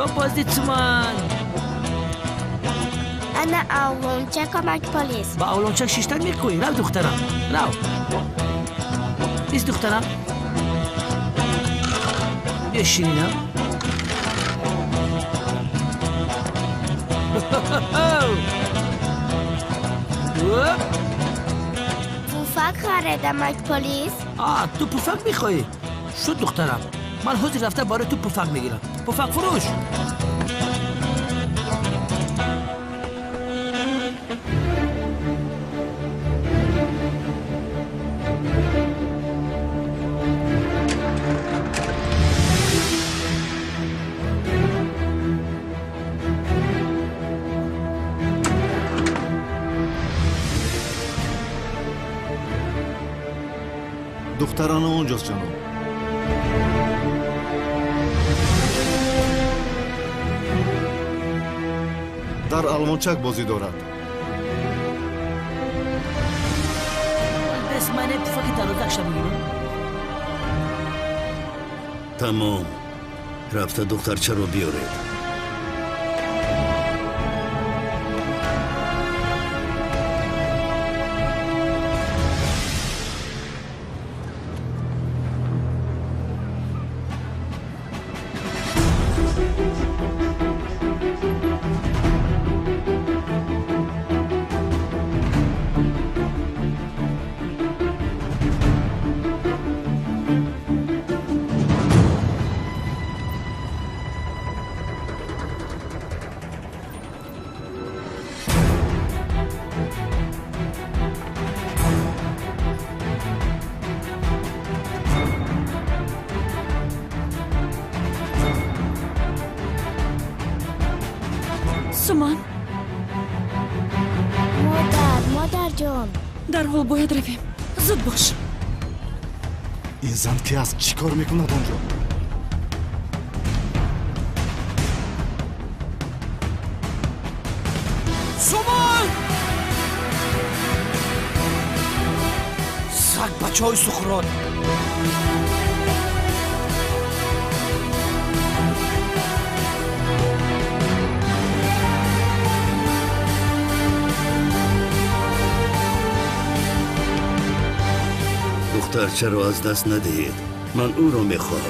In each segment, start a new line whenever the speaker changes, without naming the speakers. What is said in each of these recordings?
تو بازدید سومان.
انا اولونچه کمک پلیس.
با اولونچه شیشتن میکنی. رو دخترم رو ایست دخترم. بیا شیرینم.
پوفک خریده مک پلیس.
تو پوفک میخوایی؟ شد دخترم، من حوضی رفته باره تو پوفک میگیرم. پوفک فروش.
دختران اونجاست جناب. در آلمانچک بازی دارد.
بس من پوفک درازکش بگیرم.
تمام رفته دخترچه رو بیارید.
سومان
مادر جان
در حال باید رویم. زود باش.
این زن کی است؟ چی کار میکند اونجا؟
سومان! سگ بچه های سخرات.
دخترچه رو از دست ندهید. من او رو میخواهم.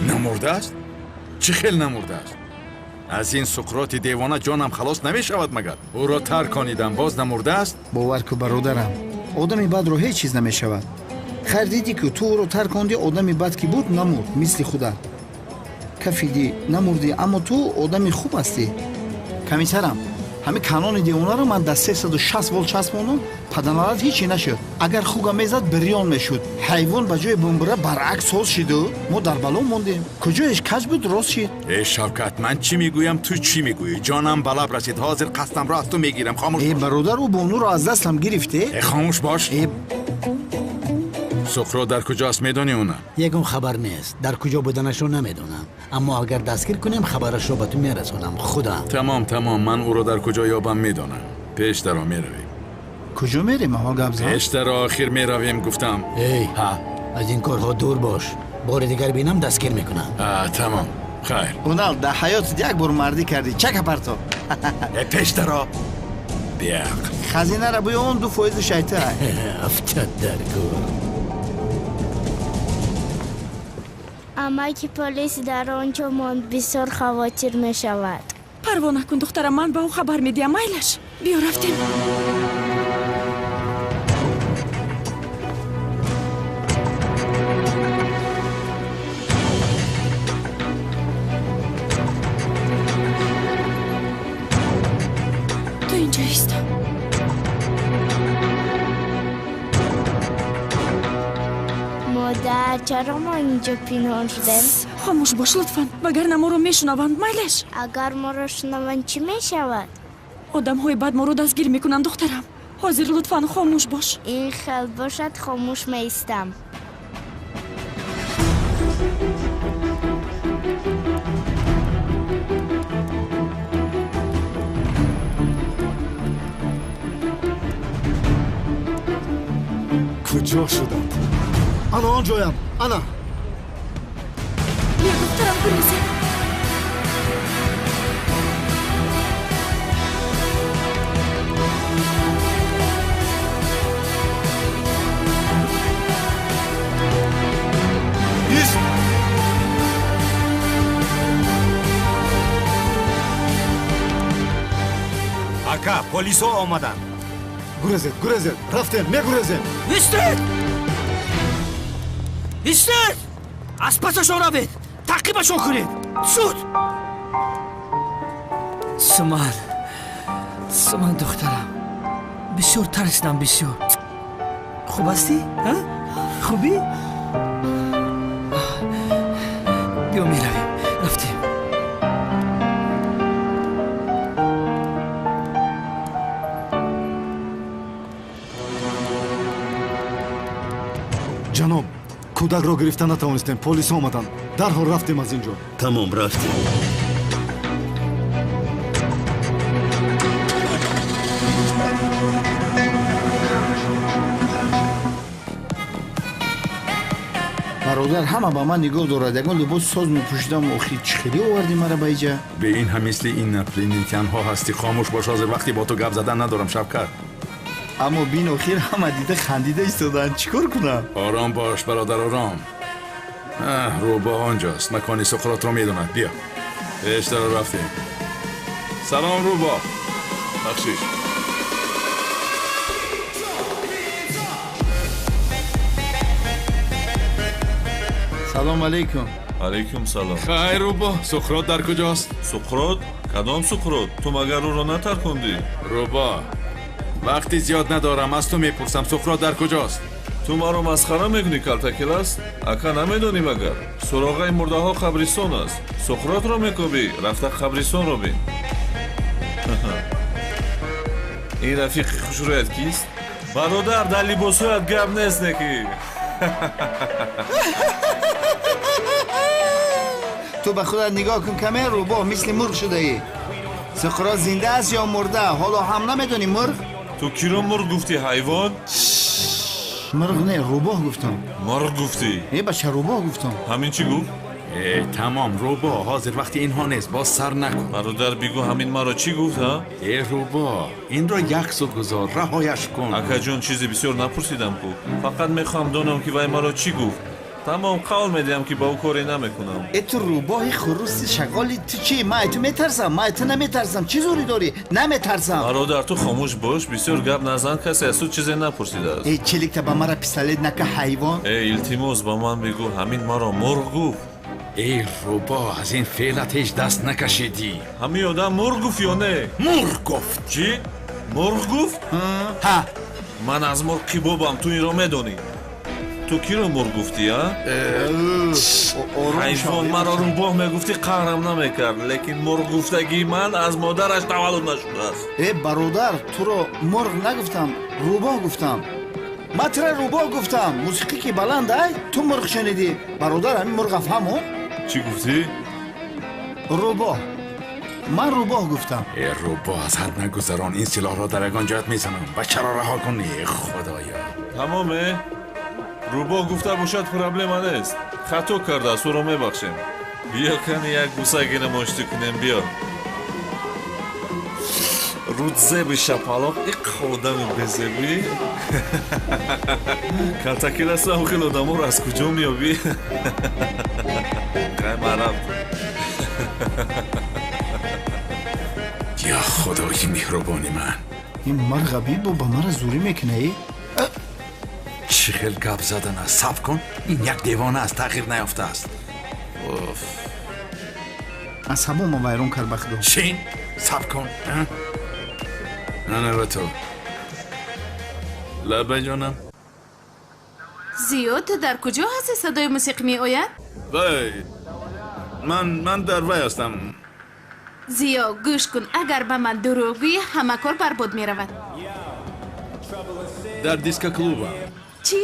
نمرده است؟ چه خیلی نمرده است؟ از این سقراط دیوانه جانم خلاص نمی شود مگر؟ او را ترک کنیدم باز نمرده است؟
باور کو برادرم، آدمی بد رو هیچ چیز نمی شود. خیر دیدی که تو او رو ترک کندی، آدمی بد کی بود نمرد مثل خدا. کفیدی نمردی اما تو آدمی خوب هستی. کمیسرم همه канони دیوانه رو من در 360 ول چسباندم، پدرنالد هیچی نشد. اگر خوگا میزد بریان میشد. حیوان به جای بمبره برعکس حال شد و ما در بلا موندیم. کجایش کج بود راست شد.
ای شوکت، من چی میگویم تو چی میگویی؟ جانم بلب رسید. حاضر قسم را از تو میگیرم. خاموش
ای
باش.
برادر او بانو رو از دستم گرفته.
ای خاموش باش. سقراط در کجاست میدونی اونا؟
یکم خبر نیست. در کجا بودنش رو نمیدونم، اما اگر دستگیر کنیم خبرش رو به تو میرسونم. خدا.
تمام من او رو در کجا یابم میدونم. پیش درا میرویم.
کجا میریم ها گبزا؟
پیش درا آخر میرویم گفتم.
ای
ها
از این کارها دور باش. بار دیگر بینم دستگیر میکنم.
تمام خیر.
اونال در حیات یک بار مردی کردی. چه کپرتو؟
پیش درا بیاق.
خزینه را بوی اون 2% شیطه.
افتاد در گور.
اما که پلیس در آنجا ماند بسیار خواطر می شود.
پروا نکن دخترم، من به او خبر میدیم. میلش بیا رفتیم.
چرا ما اینجا پینهان شدیم؟
خاموش باش لطفاً وگرنه ما رو میشنوند مایلش.
اگر ما را شنوند چی می شود؟
آدم های بد ما رو دستگیر میکنن دخترم. حاضر لطفاً خاموش باش.
این خیل باشد خاموش می ایستم.
کجا شدند؟ انا آنجایم. انا
بیا دخترم بریزیم.
ایست.
اکا پلیس ها آمدن.
گریزید رفتیم میگریزیم.
ایستید از پسشون روید تعقیبشون کنید زود. سمان دخترم بسیار ترسیدم بسیار. خوب هستی؟ ها؟ خوبی؟ بیا میرویم رفتیم.
جناب کودک را گرفتن نتوانستیم. پلیس آمدند. درحال رفتیم از اینجا.
تمام رفتیم.
برادر همه با من نگاه دارد. یگان لباس ساز میپوشیدم. آخی چی خیلی آوردی مرا به اینجا؟
به این هم مثل این نفرینی تنها هستی. خاموش باش حاضر وقتی با تو گپ زدن ندارم شبکت.
اما بین آخر همه دیده خندیده ایستادن. چیکار کنم؟
آرام باش برادر آرام. روبا آنجاست. مکانی سقراط رو میدوند. بیا بهش داره رفتیم. سلام روبا. بخشیش.
سلام علیکم.
علیکم سلام.
خیر روبا. سقراط در کجاست؟
سقراط؟ کدام سقراط؟ تو مگر او را نترکاندی؟
روبا وقتی زیاد ندارم از تو میپرسم سقراط در کجاست؟
تو ما رو مسخره میکنی کلتکل است؟ اکا نمیدونی مگر؟ سراغه مرده ها قبرستان است. سقراط رو میکوبی رفته قبرستان رو بین. این رفیق خوشرویت کیست؟ برادر در لباسویت گپ نیست نکی.
تو به خودت نگاه کن کمه روبا مثل مرغ شده ای. سقراط زنده است یا مرده؟ حالا هم نمیدونی مرغ؟
تو کی رو مرغ گفتی حیوان؟
مرغ نه روبا گفتم.
مرغ گفتی؟
ای بچه روبا گفتم.
همین چی گفت؟
تمام روبا حاضر وقتی اینها نیست باز سر نکن.
برادر بگو همین مرا چی گفت ها؟
روبا این را یک سو گذار رهایش کن.
اکا جون چیزی بسیار نپرسیدم کو. فقط میخوام دونم که وای مرا چی گفت. تمام قول میدیم که با او کاری نمیکنم.
تو روباه خروس شغالی تو چی؟ ما تو میترسم. ما تو نمیترسم. چی زوری داری؟ نمیترسم.
برادر تو خاموش باش. بسیار گپ نزن. کسی از تو چیزی نپرسیده است.
ای چلیک تا با مرا پیستالت نکه حیوان.
ای التماس با من بگو همین مرا مرغ گفت.
ای روبا از این فعلت هیچ دست نکشیدی.
همین آدم مرغ گفت یا نه؟
مرغ گفت.
چی؟ مرغ گفت؟
ها
من از مرغ کی بابم تو این رو میدونی؟ تو کی رو مرغ گفتی ها؟ حیوان مرا رو باه میگفتی قهرم نمیکرد. لیکن مرغ گفتگی من از مادرش تولد نشده است.
ای برادر تو رو مرغ نگفتم روباه گفتم. ما تو رو روباه گفتم. موسیقی که بلند ای تو مرغ شنیدی. برادر همین مرغ افهمو.
چی گفتی؟
روباه. من روباه گفتم.
ای روبا از حد نگذران. این سلاح را در یگان جهت میزنم. بچه را رها کنی خدایا.
تمامه؟ روباه گفته باشد پرابلم نیست. خطا کرده است او رو میبخشیم. بیا کنی یک بوسه گینه ماشتی کنیم. بیا رودزه شپالاق ای خودم بزبی. کلتکیل است و خیلی آدم رو از کجا میابی؟ قیم عرب.
یا خدای مهربانی من.
این مرغبی با مرا زوری میکنه ای؟
چی خیلی گپ زدن است. صبر کن این یک دیوانه است. تغییر نیافته است. اوف
عصبو ما ویرون کرد بخدو.
چین؟ صبر کن. نه به تو لبه جانم.
زیو تو در کجا هستی صدای موسیقی می آید؟
وای من در وی هستم.
زیو گوش کن، اگر به من دروغی همه کار برباد می رود.
در دیسکا کلوب.
چی؟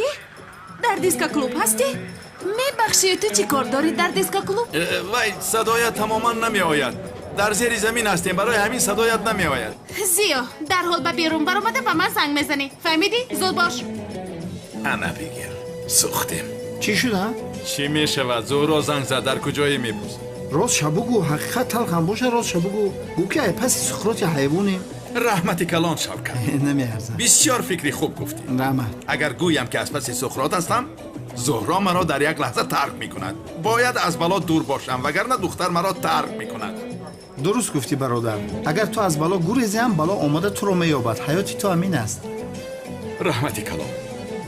در دیسکا کلوب هستی؟ می بخشی تو چی کار داری در دیسکا کلوب؟
وای صدایت تماما نمی آید. در زیر زمین هستیم، برای همین صدایت نمی آید.
زیو در حال به بیرون برآمده به من زنگ میزنی، فهمیدی؟ زود باش.
انا بگیر سوختیم.
چی شده؟
چی می شود؟ زهرا زنگ زد. در کجایی می بود؟
راست شبگو حقیقت تلخ هم باشه. راست شبگو گو که پس سخرات حیوانی.
رحمت کلان شوکت.
نمیارزم.
بسیار فکری خوب گفتی.
رحمت.
اگر گویم که از پس سخرات هستم، زهرا مرا در یک لحظه ترک می کند. باید از بلا دور باشم وگرنه دختر مرا ترک می کند.
درست گفتی برادر. اگر تو از بالا گریزی هم بالا آمده تو رو مییابد. حیاتی تو همین است.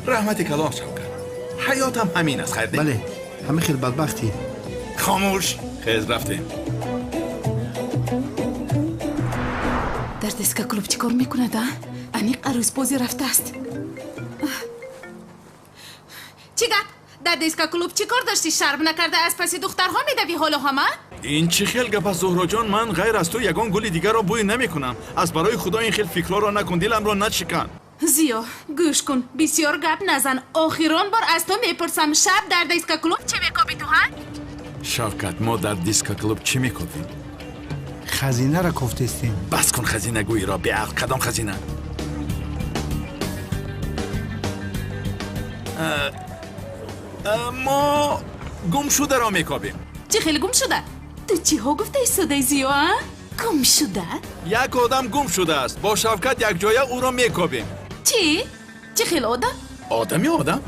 رحمت کلان شوکت. حیاتم همین است. خیر
بله همه خیلی بدبختی.
خاموش. خیز رفتیم.
در دیسکا کلوب چی کار میکند؟ انیق عروس بازی رفته است. چی گپ؟ در دیسکا کلوب چی کار داشتی؟ شرم نکرده از پس دخترها میدوی حالا همه؟
این چی خیل گپ است زهرا جان؟ من غیر از تو یگان گل دیگر را بوی نمی کنم. از برای خدا این خیل فکرها را نکن، دلم را نچکن.
زیو گوش کن، بسیار گپ نزن. آخران بار از تو میپرسم شب در دیسکا کلوب چی میکوبی تو ها؟
شوکت ما در دیسکا کلوب چی میکوبیم؟
خزینه را کوفتیم.
بس کن خزینه گویی را. به عقل کدام خزینه؟ ما گم شده را میکوبیم.
چی خیلی گم شده؟ تو چی ها گفته ایستاده زیو ها؟ گم شده؟
یک آدم گم شده است. با شوکت یک جایه او را میکوبیم.
چی؟ چی خیلی آدم؟
آدم؟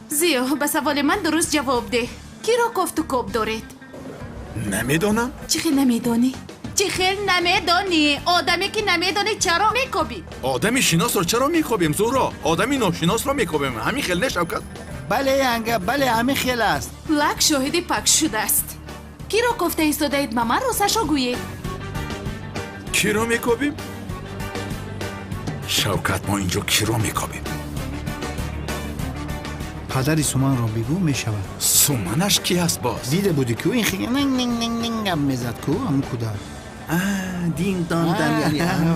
زیو به سوال من درست جواب ده. کی را کوفت و کوب دارید؟
نمیدانم.
چی خیلی نمیدانی؟ چی خیلی نمیدانی؟ آدمی که نمیدانی چرا میکوبی؟
آدمی شناس را چرا میکوبیم زهرا؟ آدمی ناشناس را میکوبیم. همین خیلی نه شوکت؟
بله ینگه بله همین خیلی است.
لک شاهدی پک شده است. کی را کوفته ایستاده اید به من راستش را گویید؟
کی را میکوبیم؟ شوکت ما اینجا کی را میکوبیم؟
پدری سومن را بگو میشود.
سومنش کی است باز؟
دیده بودی که این خیلی ننگ ننگ ننگ ننگ هم میزد که همون کودک.
دین دان دان.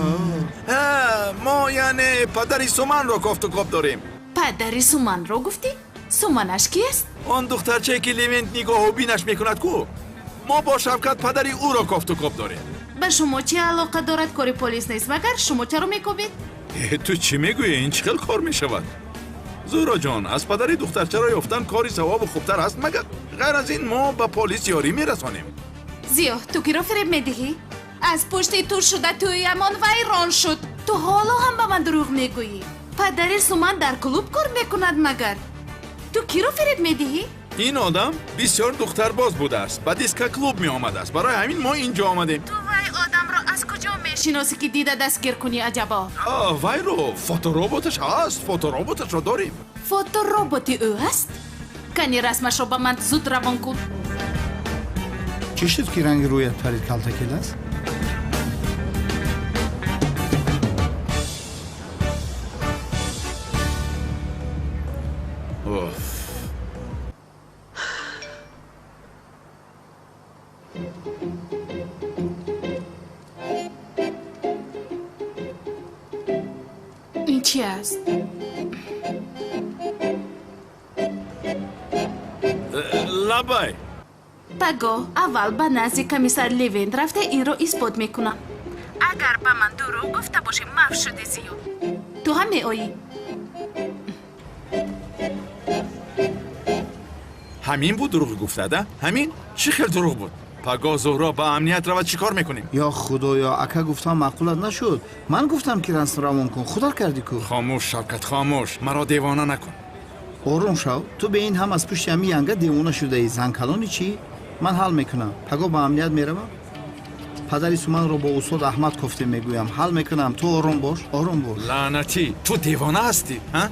ما یعنی پدری سومن را کوفت و کوب داریم.
پدری سومن را گفتی؟ سومنش کی است؟
آن دخترچه که لیونت نگاه و بینش میکند کو؟ ما با شوکت پدری او را کوفت و کوب داریم.
به شما چی علاقه دارد؟ کاری پلیس نیست مگر؟ شما چرا میکوبید؟
تو چی میگویی؟ این چه کار میشود؟ زهرا جان از پدری دخترچه را یافتن کاری ثواب و خوبتر است مگر؟ غیر از این ما به پلیس یاری میرسانیم.
زیو تو کی را فریب میدهی؟ از پشت تو شده توی امان ویران شد. تو حالا هم به من دروغ میگویی. پدری سومن در کلوب کار میکند مگر؟ تو کی را فریب میدهی؟
این آدم بسیار دختر باز بوده است. بعد دیسکا کلوب می آمده است. برای همین ما اینجا آمدیم.
تو وای آدم را از کجا میشناسی که دیده دستگیر کنی عجبا؟
وای رو فوتورobotش هست. فوتورobotش را داریم.
فوتورoboti او هست؟ کنی رسمش را به من زود روان کن.
چی شد که رنگ رویت پرید کلتکل است؟
این چی است؟
لبای
بگو اول به نزد کمیسر لیوین رفته این رو اثبات میکنم. اگر به من دروغ گفته باشه معاف شده زیو. تو هم میایی؟
همین بود دروغ گفته ده؟ همین؟ چی خیلی دروغ بود؟ پگاه زهرا با امنیت رو چی کار میکنیم؟
یا خدایا اکا گفتم معقولت نشد. من گفتم که رنس روان کن. خدا کردی کو.
خاموش شوکت خاموش. مرا دیوانه نکن.
آروم شو. تو به این هم از پشت همی ینگه دیوانه شده ای. زن کلانی چی؟ من حل میکنم. پگاه با امنیت میروم. پدری سومن رو با استاد احمد گفته میگویم. حل میکنم. تو آروم باش. آروم باش.
لعنتی تو دیوانه هستی ها؟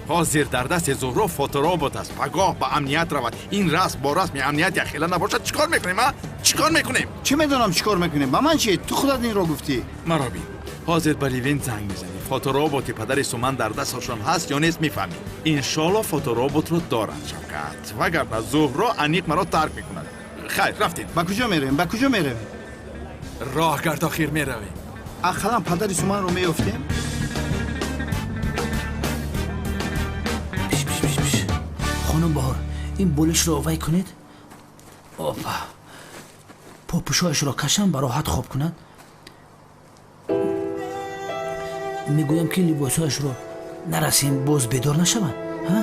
حاضر در دست زهرا فوتورobot است. پگاه با امنیت رود. این رسم با رسم امنیت یخیلا نباشد. چیکار میکنیم ها؟ چیکار میکنیم؟
چی میدونم چیکار میکنیم؟ با من چی؟ تو خودت این رو گفتی.
مرا بین. حاضر به لیوین زنگ میزنی. фотороботи падари Суман дар дасташон ҳаст ё нест мефаҳмӣ. иншоалло фотороботро доранд Шавкат. вагарна Зуҳро аниқ маро тарк мекунад. хайр, рафтем.
ба куҷо меравем? ба куҷо меравем?
роҳ гард охир меравем.
ақаллан падари Суманро меёфтем?
خانم بهار این بولش رو آوای کنید. اوپا پاپوشایش را کشم با راحت خواب کند. میگویم که لباسایش رو نرسیم باز بیدار نشوند. ها؟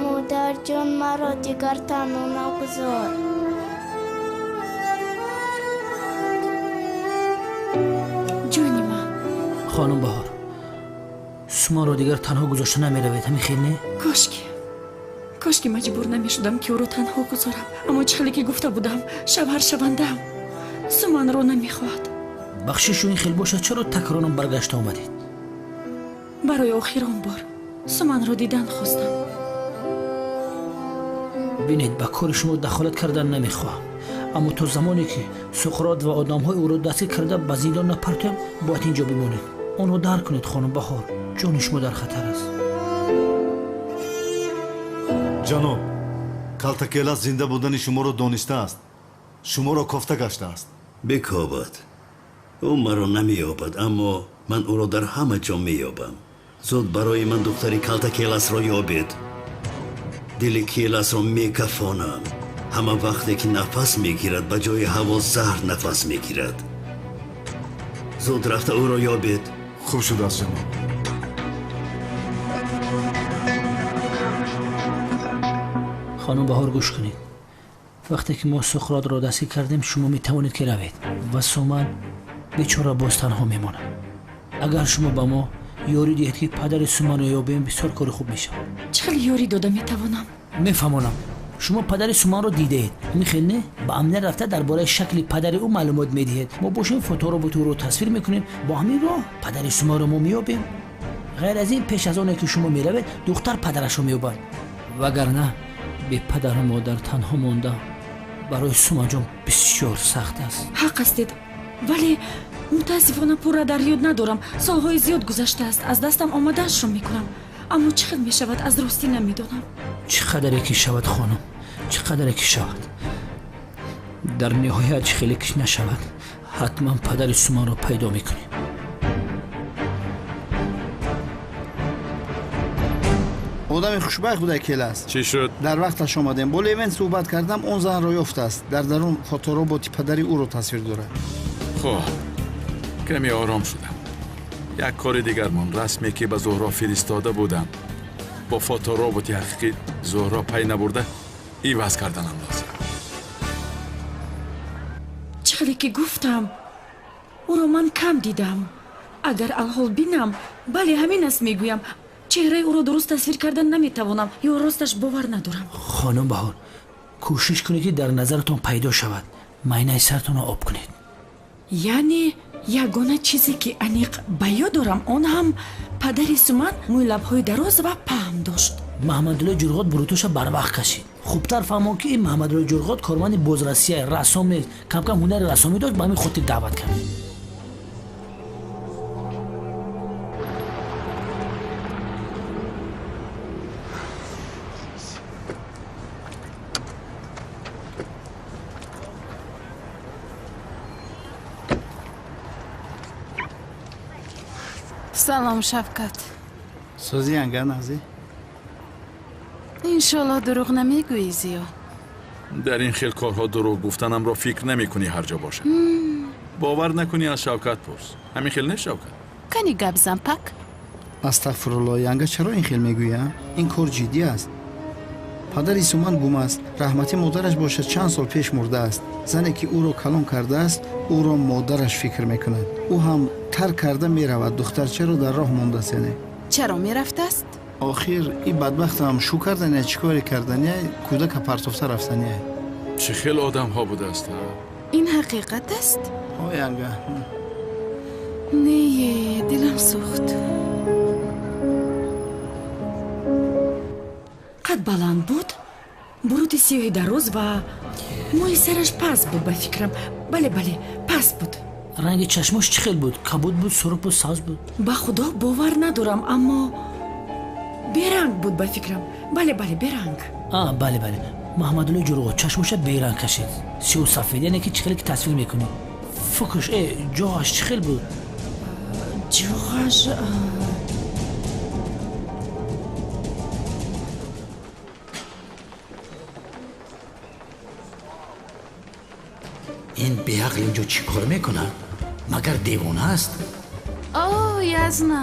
مادر جان مرا دیگر تنها نگذار.
جونی من.
خانم بهار سومان رو دیگر تنها گذاشته نمیروید همین خیلی نه؟
کاشکی مجبور نمیشدم که او رو تنها گذارم اما چخلی که گفته بودم شوهر شوندم سومان رو نمیخواد.
بخشش این خیلی باشه چرا تکرارم برگشت آمدید؟
برای آخرین بار سومان رو دیدن خواستم.
بینید با کار شما دخالت کردن نمیخواهم اما تا زمانی که سقراط و آدم‌های او را دستگیر کرده به زندان نپرتم باید اینجا بمانید. آنو درک کنید خانم بهار جان شما در خطر است.
ҷаноб калтакелас зинда будани шуморо донистааст шуморо кофта гаштааст.
бикобад ӯ маро намеёбад аммо ман ӯро дар ҳама ҷо меёбам. зуд барои ман духтари калтакеласро ёбед. дили келасро мекафонам. ҳама вақте ки нафас мегирад ба ҷои ҳаво заҳр нафас мегирад. зуд рафта ӯро ёбед.
хуб шудааст ҷаноб.
خانم بهار گوش کنید. وقتی که ما سقراط را دستگیر کردیم شما می توانید که روید و سومن بیچاره باز تنها میماند. اگر شما به ما یاری دهید که پدر سومن را یابیم بسیار کار خوب میشه.
چقدر یاری داده میتوانم؟
میفهمانم. شما پدر سومن را دیدید میخیل نه؟ با امنیت رفته درباره شکل پدر او معلومات میدهید. ما باشیم فوتورابط رو تصویر میکنیم با همین راه پدر سومن را ما میابیم. غیر از این پیش از آنه که شما میروید دختر پدرش را میابد. وگرنه به پدر و مادر تنها مانده برای سومن جان بسیار سخت است.
حق استید ولی متاسفانه پورا در یاد ندارم. سالهای زیاد گذشته است از دستم آمدهش رو میکنم اما چقدر میشود از راستی نمیدانم.
چقدر که شود خانم چقدر که شود در نهایت خیلی کش نشود حتما پدر سومن رو پیدا میکنیم.
آدم خوشبخت بود کلاس.
چی شد؟
در وقتش آمدیم. با لیون صحبت کردم اون زن را یافته است. در درون فوتورابط پدری او را تصویر دارد.
خب کمی آرام شدم. یک کار دیگر من رسمی که به زهرا فرستاده بودم با فوتورابط حقیقی زهرا پی نبرده عوض کردنم لازم.
چقدر که گفتم او را من کم دیدم. اگر الحال بینم بله همین است میگویم چهره او را درست تصویر کردن نمیتوانم یا راستش باور ندارم.
خانم بهار کوشش کنید که در نظرتون پیدا شود. معاینه سرتون را آب کنید.
یعنی یگانه چیزی که انیق به یاد دارم آن هم پدر سومن موی لبهای دراز و پهن داشت.
محمدعلی جرغات بروتوش بر وقت کشید. خوبتر فهمم که این محمدعلی جرغات کارمند بازرسی رسام نیست. کم کم هنر رسامی داشت به همین خاطر دعوت کرد.
سلام شفقت.
سازی انگه نازی؟
انشالله دروغ نمیگویی زیاد.
در این خیل کارها دروغ گفتنم را فکر نمی کنی هر جا باشه. باور نکنی از شوکت پرس. همین خیل نه شوکت.
کنی گپ زن پک؟
استغفرالله ینگه چرا این خیل میگویم؟ این کار جدی است. پدر سومن گم است. رحمتی مادرش باشد چند سال پیش مرده است. زنی که او را کلان کرده است او را مادرش فکر میکند. او هم ترک کرده میرود. دختر چرا در راه مانده است؟
چرا میرفته است؟
آخر این بدبخت هم شو کردن چیکاری کردن کودک پرتوفته رفتن.
چه خیل آدم ها بوده است.
این حقیقت است؟
ها ینگه
نه دلم سوخت.
قد بلند بود буруди сиёҳи дароз ва мӯи сараш паст буд ба фикрам. бале паст буд.
ранги чашмош чӣ хел буд? Кабуд буд, сурух буд, сабз буд?
ба худо бовар надорам, аммо беранг буд ба фикрам. бале беранг.
бале маҳмадуллои ҷурӯғо чашмоша беранг кашид, сиёҳу сафед, яъне ки чӣ хеле ки тасвир мекунӣ. фукрш ҷоғаш чӣ хел буд?
ҷоғаш
ин беақл инҷо чӣ кор мекунад? магар девона аст?
язна,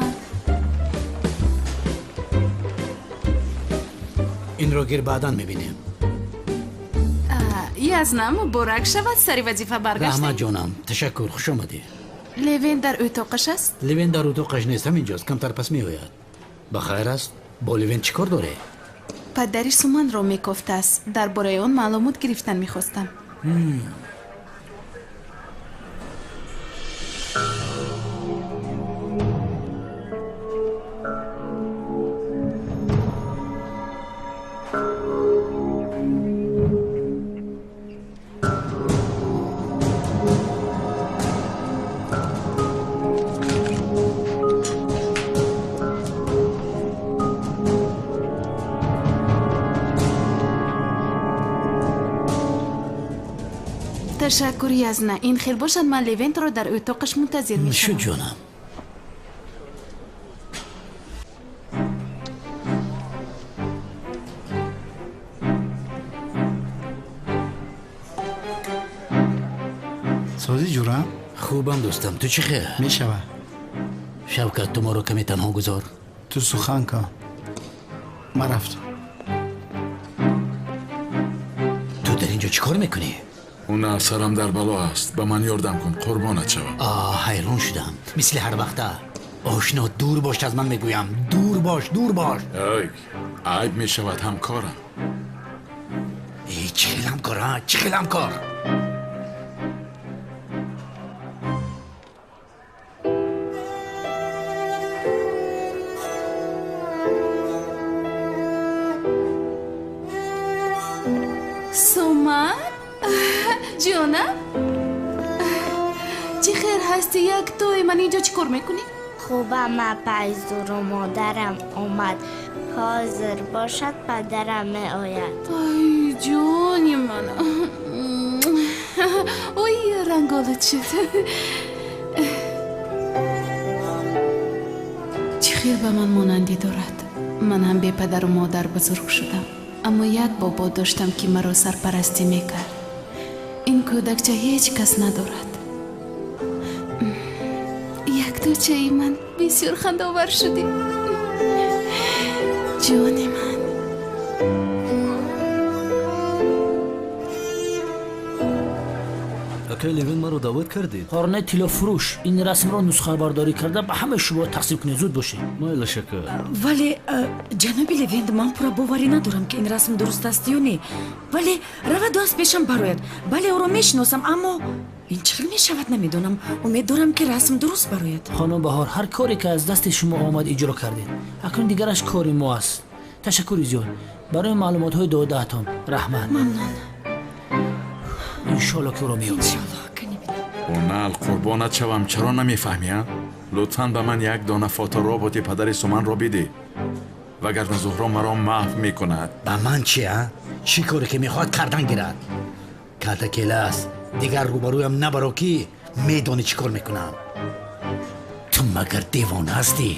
инро гир баъдан мебинем.
язна, муборак шавад, сари вазифа баргаштем.
раҳмат ҷонам, ташаккур, хуш омадӣ.
левен дар ӯтоқаш аст?
левен дар утоқаш нест, ҳаминҷост, камтар пас меояд. ба хайр аст? бо левен чӣ кор доред?
падари суманро мекофтааст. дар бораи он маълумот гирифтан мехостам. ташаккур язна. ин хел бошад, ман левентро дар ӯтоқаш мунтазир мешавам.
шуд ҷонам.
созӣ ҷурам?
хубам дӯстам, ту чӣ хел?
мешава.
шавкат, ту моро каме танҳо гузор.
ту сухан кун. ман рафтам.
ту дар инҷо чӣ кор мекунӣ?
уна сарам дар бало аст, ба ман ёрдам кун, қурбонат шавам.
ҳайрон шудам. мисли ҳар вақта. ошно, дур бош аз ман мегӯям. дур бош.
айб мешавад ҳамкорам.
чӣ хел ҳамкор? чӣ хел ҳамкор?
суман ҷонам, чӣ хел ҳастӣ? як той ман инҷо чӣ кор мекунӣ?
خوبم پایزورو مادرم اومد حاضر باشد پدرم می آید.
ای جونی من، اوی رنگالت شد. چی خیر به من مانندی دارد. من هم به پدر و مادر بزرگ شدم، اما یک بابا داشتم که مرا سرپرستی میکرد. این کودکچه هیچ کس ندارد. یک دوچه من بسیار خندآور شدی. جونی من.
акай левин маро даъват кардед?
ҳорнаи тиллофурӯш, ин расмро нусхабардорӣ карда ба ҳама шумо тақсим кунед. зуд бошед.
майла шакар.
вале ҷаноби левент, ман пурра боварӣ надорам ки ин расм дуруст аст ё не. вале раваду аст пешам барояд. бале ӯро мешиносам, аммо ин чӣ хел мешавад намедонам. умед дорам ки расм дуруст барояд.
хонум баҳор, ҳар коре ки аз дасти шумо омад иҷро кардед. акнун дигараш кори мо аст. ташаккури зиёд барои маълумотҳои додаатон. раҳмат.
мамнун.
иншоалло ки ӯро меёбем.
унал қурбонат шавам, чаро намефаҳмӣ? лутфан ба ман як дона фотороботи падари суманро бидӣ, вагарна зуҳро маро маҳв мекунад.
ба ман чи чӣ коре ки мехоҳад кардан гирад? карда кела аст. дигар рӯбарӯям набаро ки медонӣ чӣ кор мекунам. ту магар девона ҳастӣ?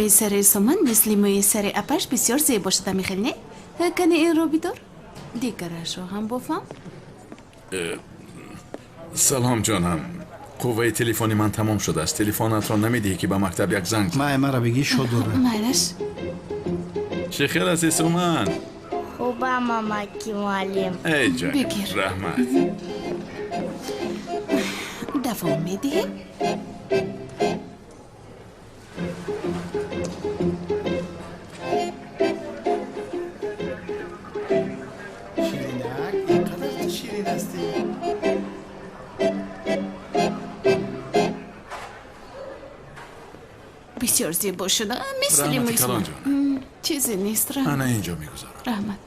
موی سر سومن مثل موی سر اپش بسیار زیبا شده میخیل نه؟ کنه این رو بیدار؟ دیگرش رو هم بفهم؟
سلام جانم قوه تلفنی من تمام شده است تلفنت را نمیدهی که به مکتب یک زنگ
ما مرا بگی شد داره
مالش
چه خیر است سومن
خوبم مامکی معلم.
ای جان
بگیر.
رحمت
دفعه میدهی؟ بسیار زیبا شده مثل
رحمت
موی
کلان
سومن
جان
چیزی نیست رحمت
انا اینجا میگذارم
رحمت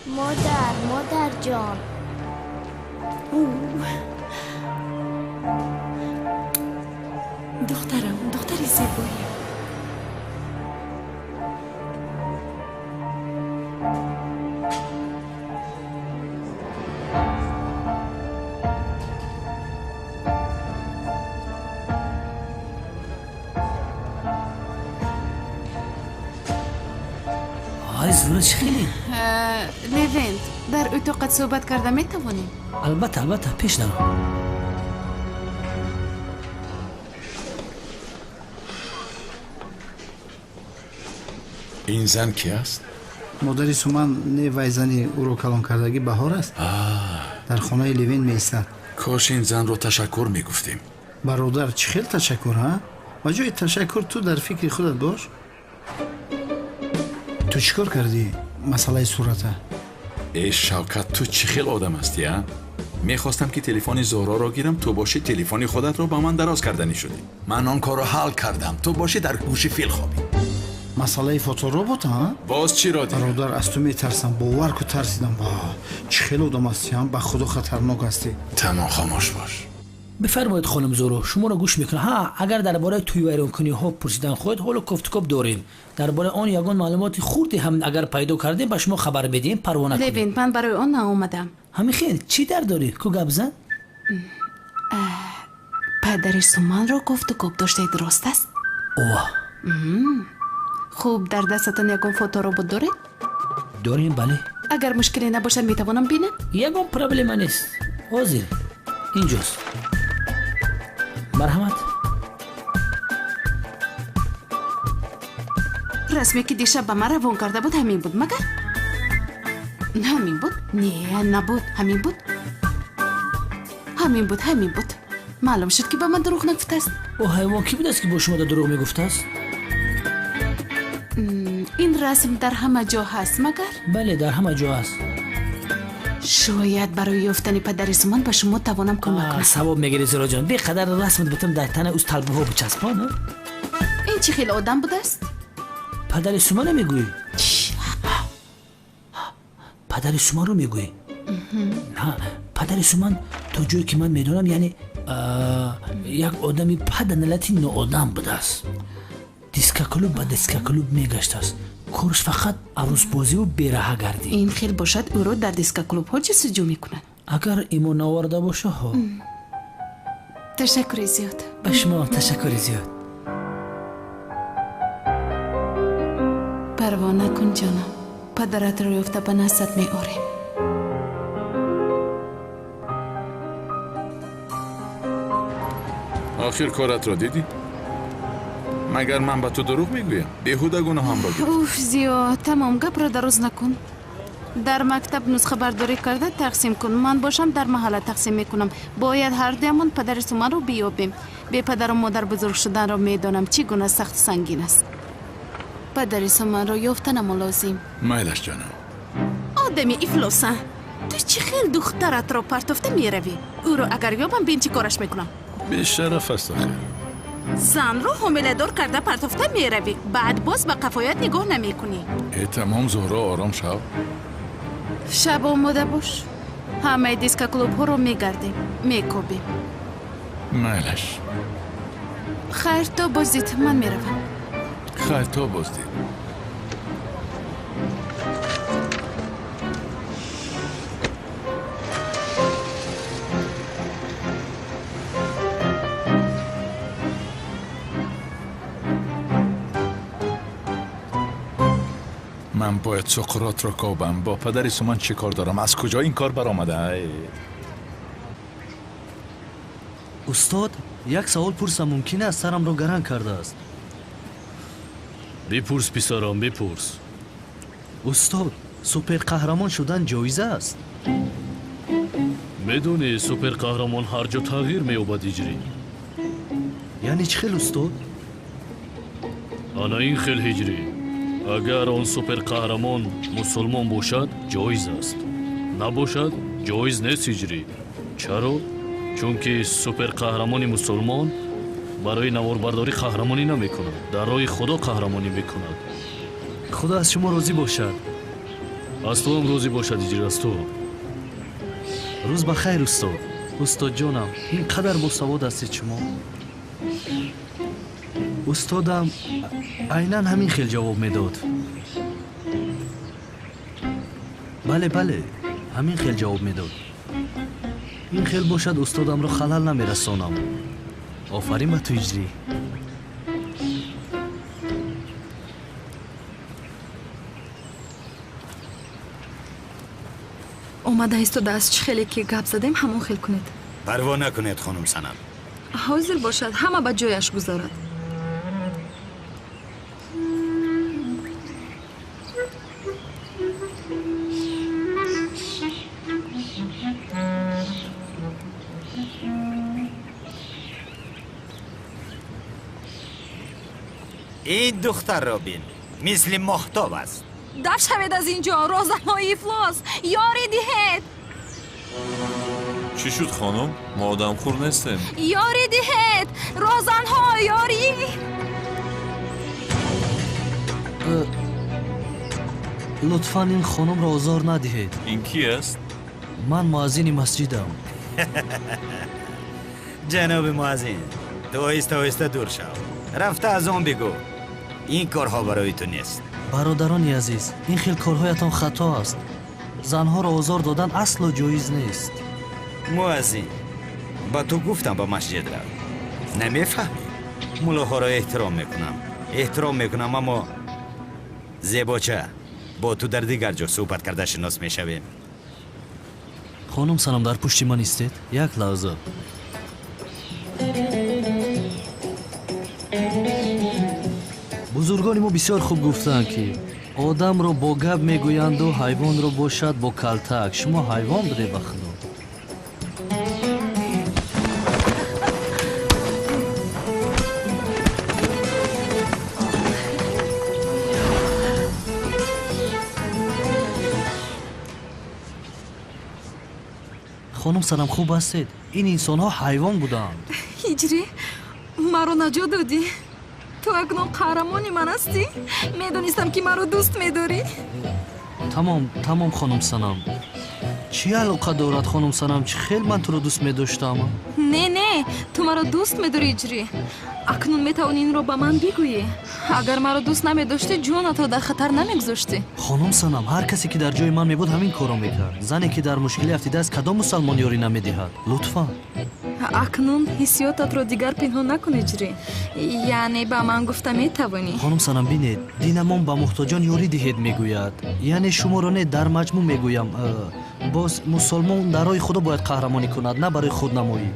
مادر جان.
دختری زیبایی
های زورش خیلی
لوینت در اتاقت صحبت کرده میتوانیم
البته پیش دارم
این زن کی است؟
مادری سومن نه وای زنی او رو کلان کردگی بهار است در خانه لوین میستد
کاش این زن رو تشکر میگفتیم
برادر چه خیلی تشکر ها و جای تشکر تو در فکر خودت باش تو چیکار کردی مسئله صورته
ای شوکت تو چه خیل آدم هستی ها؟ میخواستم که تلفن زهرا را گیرم تو باشی تلفن خودت رو با من دراز کردنی شدی من آن کار رو حل کردم تو باشی در گوش فیل خوابی
مسئله فوتورobot ها
باز چی را دیدی؟
برادر از تو میترسم باور کو ترسیدم چه خیلی آدم هستی هم به خدا خطرناک هستی
تمام خاموش باش
بفرمایید خانم زورو شما را گوش میکنم ها اگر درباره توی ویران کنی ها پرسیدن خود حالا گفتگو داریم درباره آن یگان معلومات خوردی هم اگر پیدا کردیم به شما خبر بدیم پروانه کنیم
لوین من برای آن ناآمدم
همین خیلی چی در داری کو گپ زن
پدر سومن را گفتگو داشته درست است
اوه
خوب در دستتان یکم فوتورobot دارید
داریم بله
اگر مشکلی نباشد میتوانم بینم
یگان پرابلم نیست حاضر اینجاست مرحمت
رسمی که دیشب به من روان کرده بود همین بود مگر همین بود نه نبود همین بود معلوم شد که به من دروغ نگفته است
او حیوان کی بود است که با شما دروغ میگفته است
این رسم در همه جا هست مگر
بله در همه جا هست
شاید برای یافتن پدر سومن به شما توانم کمک کنم
ثواب میگیری زهرا جان به قدر رسمت بتم در تن اوست طلبه ها بچسبان
این چه خیلی آدم بوده است
پدر سومن میگویی پدر سومن رو میگویی نه پدر سومن تو جایی که من میدونم یعنی یک آدمی پدنلتی ناآدم بوده است دیسکاکلوب به دیسکاکلوب میگشت است کورش فقط عروس بازی و بیراه گردی
این خیلی باشد او رو در دیسکا کلوب ها جستجو میکنن
اگر ایمان آورده باشه ها
تشکر زیاد
به شما تشکر زیاد
پروا نکن جانم پدرت رو یافته به نست می آریم
آخر کارت را دیدی؟ مگر من به تو دروغ میگویم بیهوده گناهم را گرفت
اوف زیاد تمام گپ را درست نکن در مکتب نسخه برداری کرده تقسیم کن من باشم در محله تقسیم میکنم باید هر دیمون پدر سومن رو بیابیم به پدر و مادر بزرگ شدن را میدانم چی گونه سخت سنگین است پدر سومن را یافتنم لازم
مایلش جانم
آدمی افلاسن تو چی خیلی دخترت را پرتفته میروی او رو اگر یابم بین چی کارش میکنم
بیشرف است آخه
زن رو حامله دار کرده پرتفته میروی بعد باز به قفایت نگاه نمی کنی
تمام زهرا آرام شو
شب آماده باش همه دیسکا کلوب ها رو میگردیم میکوبیم
مایلش
خیر تا بازدید من میروم
خیر تا بازدید باید سقراط را کابم. با پدر سومن چه کار دارم؟ از کجا این کار برآمده؟
استاد یک سوال پرسم ممکن است؟ سرم را گران کرده است. بپرس پسرم بپرس. استاد سوپر قهرمان شدن جایزه است؟ میدونی سوپر قهرمان هر جا تغییر می‌یابد هجری. یعنی چه خیل استاد؟ انا این خیل هجری. اگر آن سوپر قهرمان مسلمان باشد جایز است، نباشد جایز نیست هجری. چرا؟ چون که سوپر قهرمان مسلمان برای نواربرداری قهرمانی نمی‌کند، در راه خدا قهرمانی می‌کند. خدا از شما راضی باشد. از تو هم راضی باشد هجری، از تو. روز بخیر استاد. استاد جانم اینقدر باسواد هستید شما. استادم عیناً همین خیل جواب میداد. بله همین خیل جواب میداد. این خیل باشد استادم را خلل نمیرسانم. آفرین به تو هجری.
اومده ایستاد از چه خیلی که گپ زدیم همون خیل کنید.
پروا نکنید خانم سنم.
حاضر باشد همه به جایش گذارد.
این دختر را بین، مثل ماهتاب است.
دفت شوید از اینجا. روزنهای افلاس یاری دهید.
چی شد خانم؟ ما آدم خور نیستیم.
یاری دهید روزنها یاری.
لطفاً این خانم را آزار ندهید.
این کی است؟
من مؤذن مسجدم.
جناب مؤذن، تو آهسته دور شو. رفته از آن بگو این کارها برای تو نیست.
برادرانی عزیز، این خیل کارهایتان خطا است. زنها را آزار دادن اصلا جایز نیست.
مؤذن، با تو گفتم با مسجد رو نمیفهمی. ملاها را احترام میکنم اما زیباچه با تو در دیگر جا صحبت کرده شناس میشویم.
خانم سلام، در پشت من استید؟ یک لحظه. بزرگان ما بسیار خوب گفتند که آدم را با گپ میگویند و حیوان را باشد با کلتک. شما حیوان بده به خدا. خانم سلام خوب هستید؟ این انسان ها حیوان بودند.
هجری مرا نجات دادی. تو اکنون قهرمانی من هستی. میدونستم که مرا دوست میداری.
تمام خانم سنم. چی علاقه دارد خانم سنم؟ چی خیلی من تو رو دوست میداشتم.
نه تو مرا دوست میداری هجری. اکنون میتوانی این رو به من بگویی. اگر مرا دوست نمیداشتی جونت را در خطر نمیگذاشتی.
خانم سنم، هر کسی که در جای من میبود همین کارو میکرد. زنی که در مشکلی افتیده است کدام مسلمان یاری نمیدهد؟ لطفا
اکنون حسیاتت رو دیگر پنهان نکن هجری. یعنی به من گفته میتوانی.
خانم سنم بینید، دینمان به محتاجان یاری دهید میگوید. یعنی شما را نه، در مجموع میگویم باز مسلمان در راه خدا باید قهرمانی کند، نه برای خودنمایی.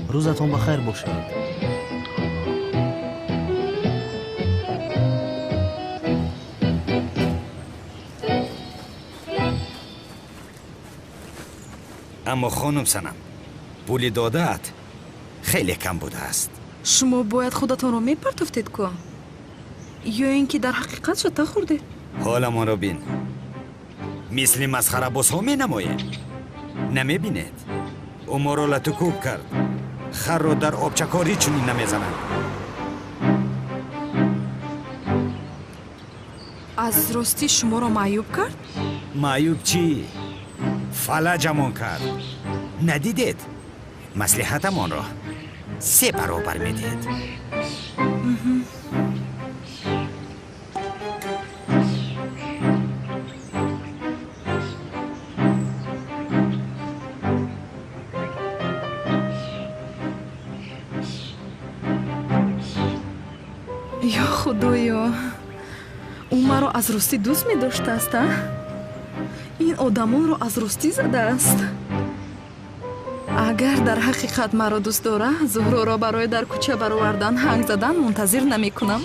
روزتون بخیر باشد.
اما خانم سنم، پول دادت خیلی کم بوده است.
شما باید خودتان رو میپرتفتید که یا اینکه در حقیقت شد خورده.
حالا ما رو بین، مثل مسخره باز ها می نمایه. نمی بینید او ما رو لطکوب کرد. خر رو در آبچکاری چونی نمی زنند.
از راستی شما رو معیوب کرد؟
معیوب چی؟ فلجمان کرد. ندیدید؟ مصلحتمان را 3 برابر میدید.
یا خدایا، او маро аз ростӣ дӯст медоштааст? ин одамонро аз ростӣ задааст? агар дар ҳақиқат маро дӯст дора, зуҳроро барои дар кӯча баровардан ҳанг задан мунтазир намекунам.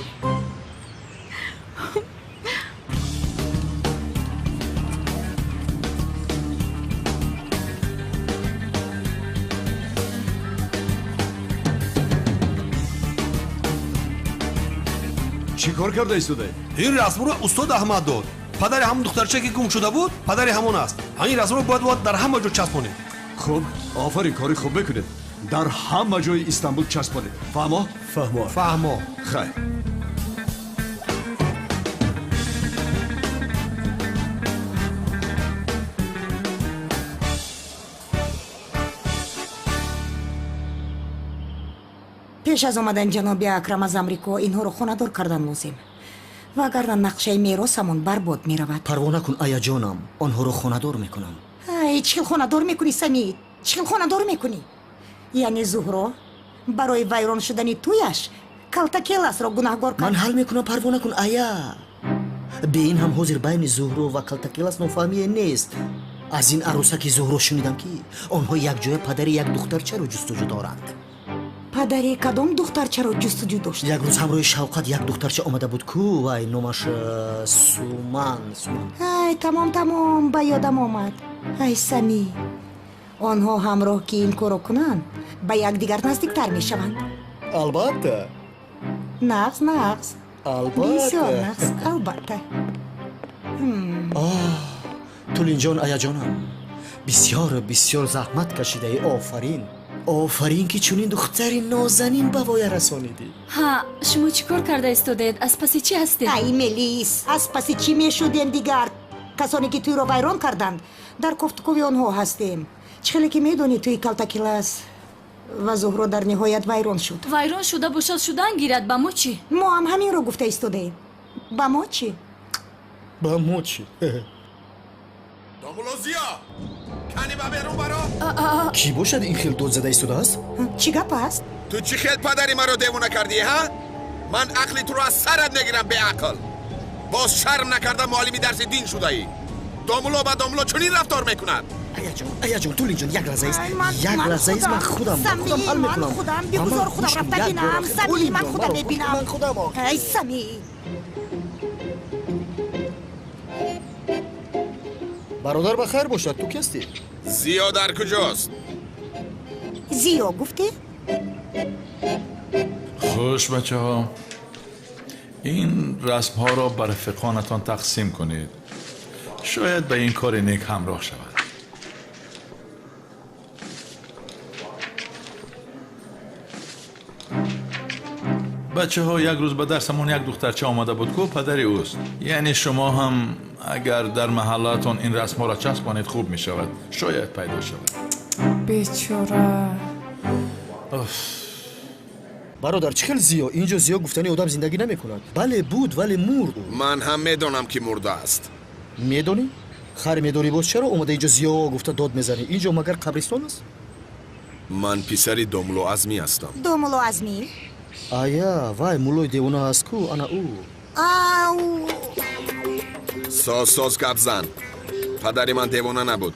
чӣ кор карда истода? ин расмро устод аҳмад дод. падари ҳамон духтарча ки гум шуда буд, падари ҳамон аст. ҳамин расмро бояд дар ҳама ҷо часпонед.
хуб, офарин, кори хуб мекунед. дар ҳама ҷои Истанбул часпонед. фаҳмо?
фаҳмо.
хайр.
пеш аз омадан ҷаноби акрам аз амрико инҳоро хонадор кардан лозим. вагарна нақшаи меросамон барбод меравад.
парвона кун аяҷонам, онҳоро хонадор мекунам.
ай, чӣ хел хонадор мекунӣ Самид? чӣ хел хонадор мекунӣ? яъне зуҳро барои вайрон шудани тӯяш калтакеласро гунаҳгор кард?
ман ҳал мекунам, парвона кун ая. бе ин ҳам ҳозир байни зуҳро ва калтакелас нофаҳмие нест. аз ин арӯсаки зуҳро шунидам ки онҳо якҷоя падари як духтарчаро ҷустуҷӯ доранд.
падари кадом духтарчаро ҷустуҷӯ дошт?
як рӯз ҳамроҳи Шавқат як духтарча омада буд ку вай номаш Суман.
ай, тамом ба ёдам омад. ай Сами, онҳо ҳамроҳ ки ин корро кунанд ба якдигар наздиктар мешаванд.
албатта.
нағз бисёр нағз, албатта.
тулинҷон аяҷонам, бисёр заҳмат кашидаи. офарин ки чунин духтари нозанин ба воя расонидӣ.
ҳа, шумо чӣ кор карда истодед? аз паси чӣ ҳастед?
ай Мелис, аз паси чӣ мешудем дигар? касоне ки тӯйро вайрон карданд дар кофтукови онҳо ҳастем. чӣ хеле ки медонӣ тӯи калтакилас ва зуҳро дар ниҳоят вайрон шуд.
вайрон шуда бошад шудан гирад. ба мо чӣ?
мо ҳам ҳаминро гуфта истодаем. ба мо чӣ?
домулозия кани ба берун баро.
кӣ бошад ин хел дод зада истодааст?
чӣ гап аст?
ту чӣ хел падари маро девона кардӣ, ҳа? ман ақли туро аз сарат мегирам беақл. боз шарм накарда муаллими дарси дин шудаӣ. домуло ба домуло чунин рафтор мекунад.
аяҷон, тулинҷон, як лаҳзаист, ман худам ҳал мекунам.
худам бигузор, худам рафта бинам. Сами, ман худам мебинам. ай Сами,
бародар ба хайр бошад. ту кисти?
зиё дар куҷост?
зиё гуфтӣ?
хуш бачаҳо, ин расмҳоро ба рафиқонатон тақсим кунед. шояд ба ин кори нек ҳамроҳ шавад. бачаҳо, як рӯз ба дарсамон як духтарча омада буд ку падари ӯст. яъне шумо ҳам агар дар маҳаллаатон ин расмҳоро часпонед хуб мешавад. шояд пайдо шавад.
бечора.
бародар, чӣ хел зиё? инҷо зиё гуфтани одам зиндагӣ намекунад. бале буд, вале мурд.
ман ҳам медонам ки мурдааст.
медонӣ? хар медонӣ, боз чаро омада инҷо зиё гуфта дод мезанӣ? инҷо магар қабристон аст?
ман писари домуло азмӣ ҳастам.
домуло азмӣ?
ая, вай муллои девона аст ку, ана ӯ.
соз гап зан. падари ман девона набуд.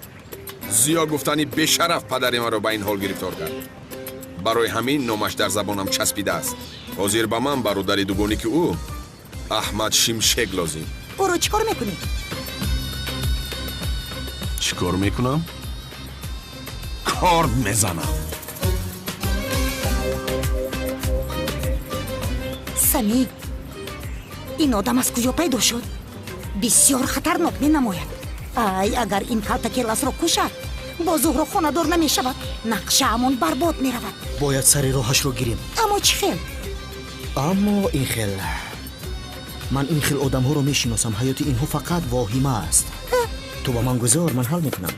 зиё гуфтани бешараф падари маро ба ин ҳол гирифтор кард. барои ҳамин номаш дар забонам часпидааст. ҳозир ба ман бародари дугонӣ ки ӯ Аҳмад Шимшек лозим.
ӯро чӣ кор мекунӣ?
чӣ кор мекунам? корд мезанам.
Сами, ин одам аз куҷо пайдо шуд? бисёр хатарнок менамояд. ай, агар ин калтакеласро кушад, бо зуҳро хонадор намешавад. нақшаамон барбод меравад.
бояд сари роҳашро гирем.
аммо чӣ хел?
аммо ин хел. ман ин хел одамҳоро мешиносам. ҳаёти инҳо фақат воҳима аст. ту ба ман гузор, ман ҳал мекунам.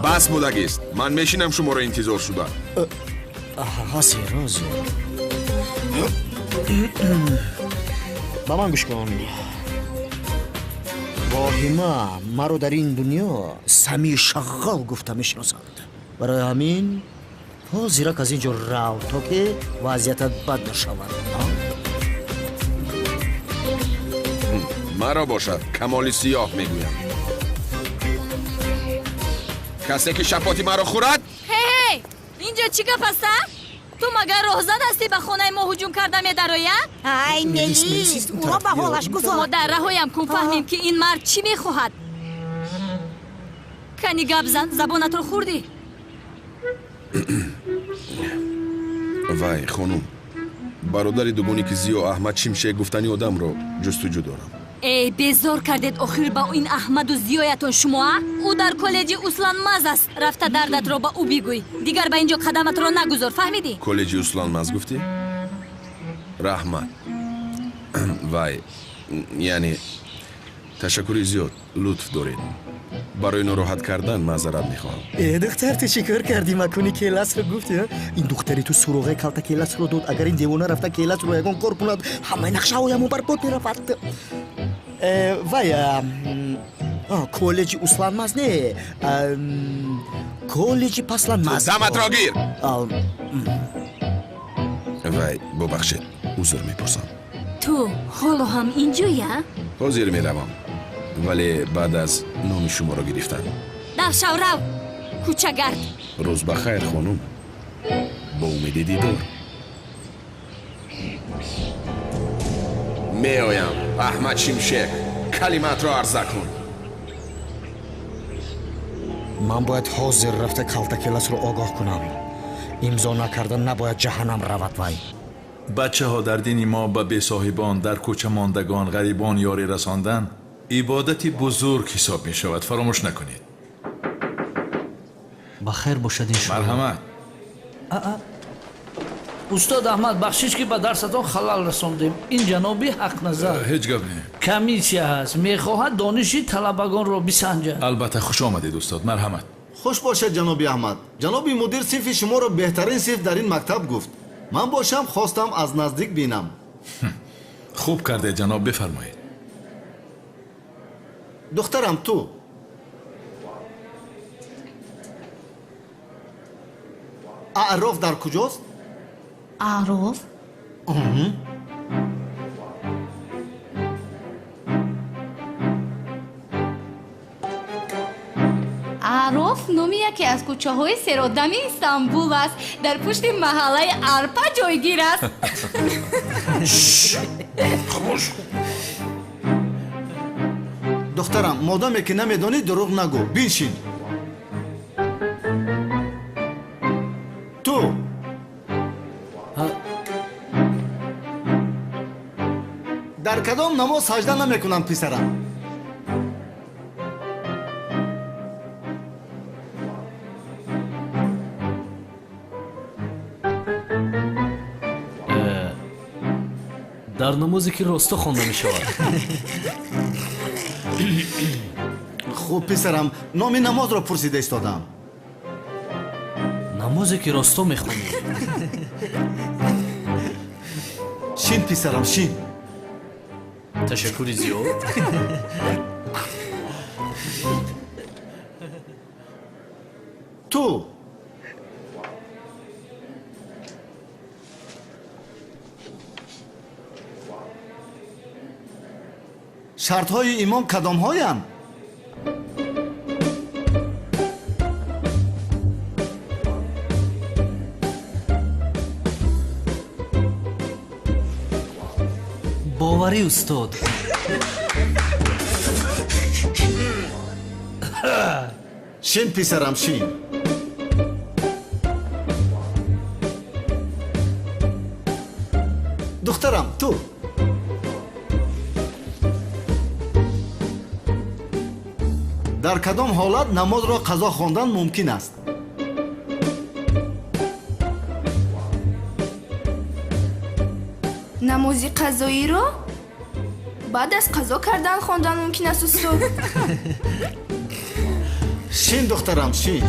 бас будагист. ман мешинам шуморо интизор шуда.
ҳаси рози. ба ман гӯш кун. воҳима маро дар ин дунё Сами шағғал гуфта мешиносанд. барои ҳамин ҳозирак аз ин ҷо рав, то ки вазъиятат бад нашавад.
مرا باشد کمالی سیاه میگویم کسی که شپاتی مرا خورد
هی اینجا چی گپ است؟ تو مگر راهزن هستی به خانه ما هجوم کرده می‌دروید؟
ای میلیس او را به حالش گذار.
ما در رهایم کن فهمیم که این مرد چی میخواهد. کنی گپ زن زبانت رو خوردی.
وای خانوم برادری دوگونی که زیو احمد چی میشه گفتنی آدم رو جستجو دارم.
ای بیزار کردید آخر با این احمد و زیایتون شما. او در کالج اصلان مز است. رفته دردت رو با او بگوی. دیگر به اینجا قدمت رو نگذار فهمیدی؟
کالج اصلان مز گفتی؟ رحمت وای یعنی تشکری زیاد لطف دارید برای ناراحت کردن معذرت میخواهم.
دختر تشکر کردی مکونی کلاس رو گفتی. این دختری تو سروغه کالتا کلاس رو داد. اگر این دیوانه رفته کلاس رو یکون کار کند همه نقشه هایمو برباد میرفت. وای کالج اصلان مز نه کالج پسلان مز.
دمت را گیر. وای ببخشید عذر میپرسم.
تو حالا هم اینجایی؟
حاضر میروم ولی بعد از نام شما را گرفتن.
دفشو رو کوچه گرد.
روز بخیر خانم با امید دیدار. می آیم احمد شمشک کلمات را عرضه کن.
من باید حاضر رفته کالتا کلاس رو آگاه کنم. امضا نکردن نباید جهنم رود. وای
بچه ها در دین ما به بی صاحبان در کوچه ماندگان غریبان یاری رساندن عبادتی بزرگ حساب می شود. فراموش نکنید.
بخیر باشد انشاءالله.
مرحمت.
استاد احمد بخشش که به درستان خلال رساندیم. این جنابی حق نظر
هیچ گپ نه.
کمیسیه هست میخواهد دانشی طلبگان رو بسنجد.
البته خوش آمدید استاد. مرحمت.
خوش باشد جنابی احمد. جنابی مدیر صنف شما رو بهترین صنف در این مکتب گفت. من باشم خواستم از نزدیک بینم.
خوب کرده جناب بفرمایید.
دخترم تو اعراف در کجاست؟
اعراف؟
اعراف نامی یکی از کوچه های سرادمی استانبول است. در پشت محله ارپا جایگیر است.
خاموش. دخترم مادامی که نمیدانی دروغ نگو. بنشین. تو در کدام نماز سجده نمیکنم پسرم؟
در نمازی که راستا خوانده می شود.
خوب پسرم نام نماز را پرسیده ایستادم.
نمازی که راستا می خوانی.
شین پسرم شین.
تشکری زیاد.
تو شرط های ایمان کدام هایم؟
باوری استاد.
شین پسرم شین. دخترم تو در کدام حالت نماز را قضا خواندن ممکن است؟
نمازی قضایی رو بعد از قضا کردن خواندن ممکن است استاد؟
شین دخترم شین.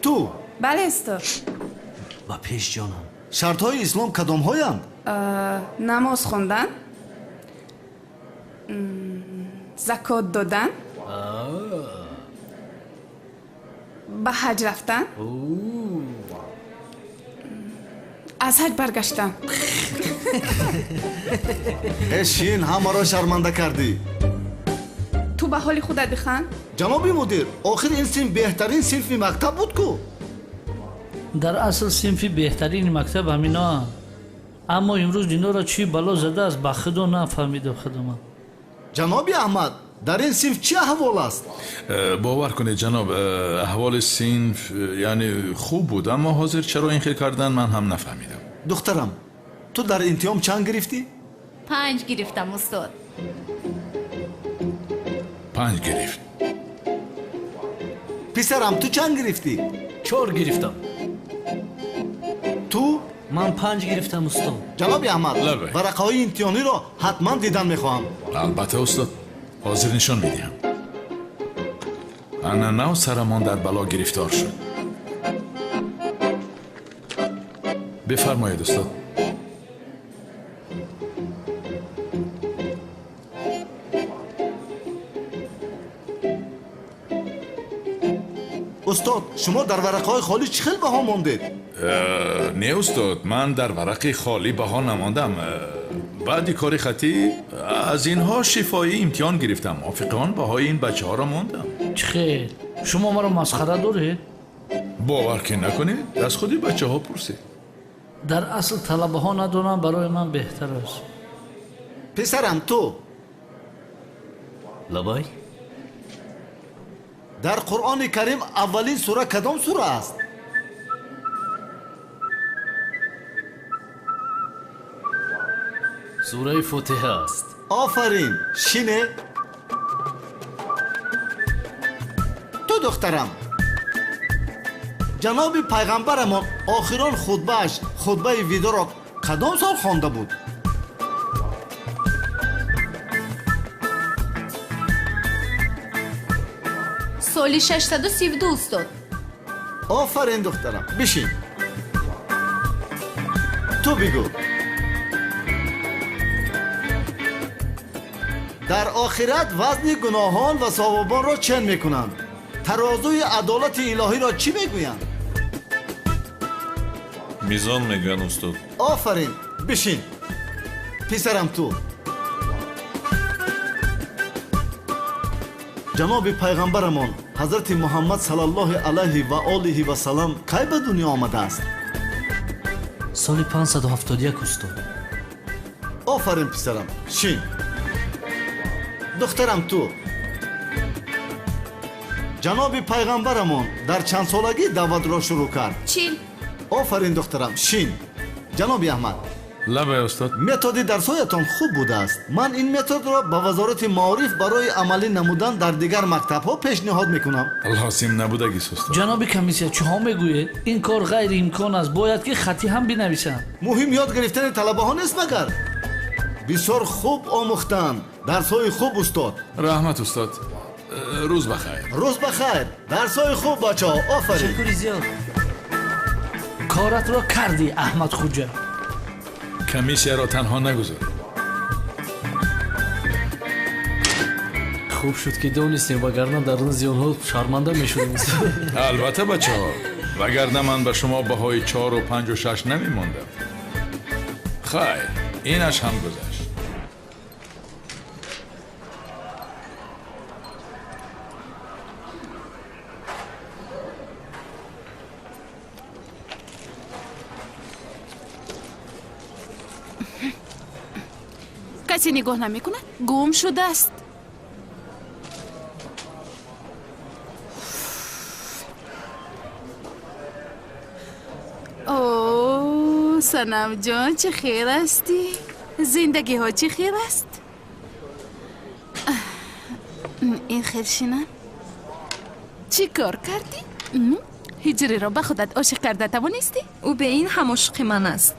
تو
بله استاد.
با پیش جانم. شرط های اسلام کدام هایند؟
نماز خواندن، زکات دادن، به حج رفتن،
از حج برگشتم.
شین همه را شرمنده کردی.
تو به حال خودت بخند.
جناب مدیر آخر این صنف بهترین صنف مکتب بود کو.
در اصل صنف بهترین مکتب همینا، اما امروز اینا را چی بلا زده است به خدا نفهمیدم خودم.
جناب احمد در این صنف چه احوال است؟
باور کنید جناب احوال صنف یعنی خوب بود، اما حاضر چرا این خیلی کردن من هم نفهمیدم.
دخترم تو در انتیام چند گرفتی؟
5 گرفتم استاد.
5 گرفت.
پسرم تو چند گرفتی؟
4 گرفتم.
تو؟
من 5 گرفتم استاد.
جناب احمد ورقه های امتحانی را حتما دیدن میخواهم.
البته استاد حاضر نشان میدیم. انا نو سرمان در بلا گرفتار شد. بفرمایید استاد.
استاد شما در ورقه های خالی چه خیلی بها ماندید؟
نه استاد من در ورق خالی بها نماندم. بعدی کار خطی از اینها شفایی امتحان گرفتم. موافقان بهای این بچه ها را ماندم.
خیر شما مرا مسخره دارید؟
باور که نکنید از خودی بچه ها پرسید.
در اصل طلبه ها ندارم برای من بهتر است.
پسرم تو
لبای
در قرآن کریم اولین سوره کدام سوره است؟
سوره فاتحه است.
آفرین شینه. تو دخترم جناب پیغمبرمان آخران خطبه ویدا را کدام سال خوانده بود؟
سالی 632 استاد.
آفرین دخترم بشین. تو بگو در آخرت وزن گناهان و ثوابان را چند میکنند؟ ترازوی عدالت الهی را چی میگویند؟
میزان میگن استاد.
آفرین بشین. پسرم تو جناب پیغمبرمان حضرت محمد صلی الله علیه و آله و سلام کی به دنیا آمده است؟
سال 571 استاد.
آفرین پسرم شین. دخترم تو جناب پیغمبرمان در چند سالگی دعوت را شروع کرد؟
40.
آفرین دخترم شین. جناب احمد
لبه استاد.
متد درسایتان خوب بوده است. من این متد را به وزارت معارف برای عملی نمودن در دیگر مکتب‌ها پیشنهاد میکنم.
لازم نبودگی استاد.
جناب کمیسیون چها میگوید این کار غیر امکان است، باید که خطی هم بنویسند.
مهم یاد گرفتن طلبه ها نیست مگر؟ بسیار خوب آموختند. درسای خوب استاد.
رحمت استاد. روز بخیر.
روز بخیر. درسای خوب بچه ها. آفرین.
شکری زیاد. کارت را کردی احمد خوجا.
کمیسیه را تنها نگذار.
خوب شد که دانستیم وگرنه در این زیانها شرمنده میشدیم.
البته بچه ها وگرنه من به شما بهای 4 و 5 و 6 نمیماندم. خیر اینش هم گذشت.
کسی نگاه نمیکنه؟ گم شده است. اوه سنم جان چه خیر هستی؟ زندگی ها چه خیر است؟ این خیر شینن؟ چی کار کردی؟ هجری را به خودت عاشق کرده توانستی؟
او به این هم عاشق من است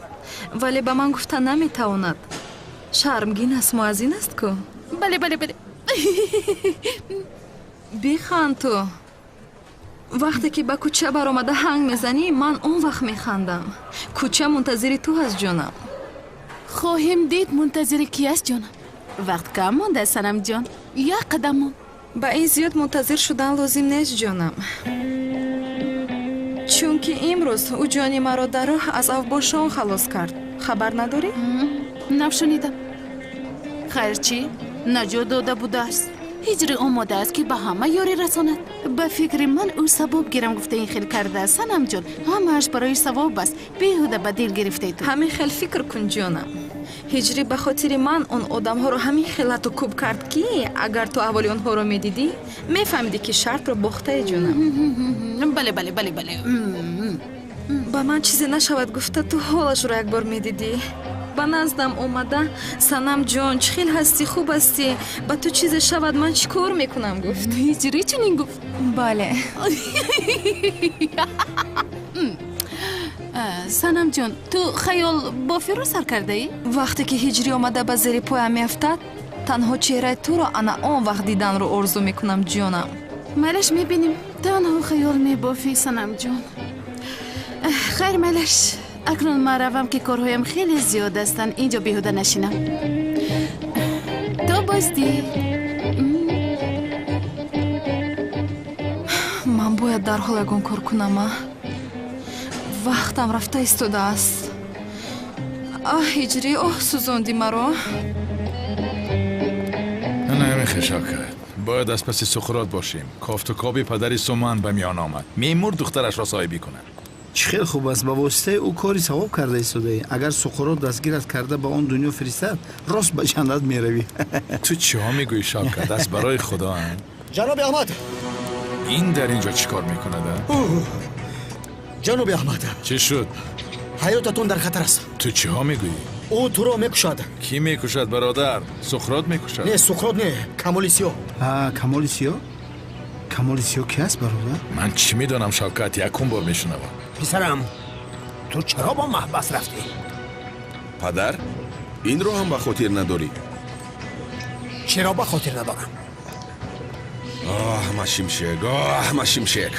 ولی به من گفتن نمیتواند. شرمگین است. معزین است کو؟
بله بله بله.
بخند تو. وقتی که به کوچه برآمده هنگ میزنی من اون وقت میخندم. کوچه منتظر تو هست جانم.
خواهیم دید منتظر کی است جانم. وقت کم مونده سنم جان. یا قدم
با این زیاد منتظر شدن لازم نیست جانم. чунки имрӯз ӯ ҷони маро дар роҳ аз авбошон халос кард. Хабар надорӣ?
навшунидам. хайр чӣ? наҷот дода будааст. ҳиҷрӣ омода аст ки ба ҳама ёрӣ расонад. ба фикри ман ӯ савоб гирам гуфта ин хел кардааст. санамҷон, ҳамааш барои савоб аст. беҳуда ба дил гирифтаи ту.
ҳамин хел фикр кун ҷонам. ҳиҷрӣ ба хотири ман он одамҳоро ҳамин хелату кӯб кард ки агар ту аҳволи онҳоро медидӣ мефаҳмидӣ ки шартро бохтае ҷонам.
бале.
ба ман чизе нашавад гуфта ту ҳолашро якбор медидӣ. ба наздам омада санам ҷон чӣ хел ҳастӣ, хуб ҳастӣ, ба ту чизе шавад ман чӣ кор мекунам гуфт.
ҳиҷрӣ чунин гуфт?
бале.
санам ҷон, ту хаёл бофиро сар кардаӣ?
вақте ки ҳиҷрӣ омада ба зери поям меафтад танҳо чеҳраи туро ана он вақт диданро орзу мекунам ҷонам.
майлаш мебинем танҳо хаёл мебофӣ санам ҷон. хайр майлаш. акнун ман равам ки корҳоям хеле зиёд ҳастанд. инҷо беҳуда нашинам. то боздид.
ман бояд дарҳол ягон кор кунам. вақтам рафта истодааст. ҳиҷрӣ оҳ сӯзонди маро.
намехешо кард. бояд аз паси суқрот бошем. кофтукоби падари суман ба миён омад. меъмур духтарашро соҳибӣ кунад.
чӣ хел хуб аст, ба воситаи ӯ кори савоб карда истодаӣ. агар суқрот дастгират карда ба он дунё фиристад, рост ба ҷаннат меравӣ.
ту чиҳо мегӯӣ Шавкат? аз барои худо.
ҷаноби аҳмад,
ин дар ин ҷо чӣ кор мекунад?
ҷаноби аҳмад,
чӣ шуд?
ҳаётатон дар хатар аст.
ту чиҳо мегӯӣ?
ӯ туро мекушад.
кӣ мекушад бародар? суқрот мекушад?
не, суқрот не, камоли сиёҳ.
камоли сиёҳ? камоли сиёҳ ки аст бародар?
ман чӣ медонам Шавкат, якум бор мешунавам.
писарам, ту чаро ба маҳбас рафтӣ?
падар, инро ҳам ба хотир надорӣ?
чиро ба хотир надорам?
машимшек,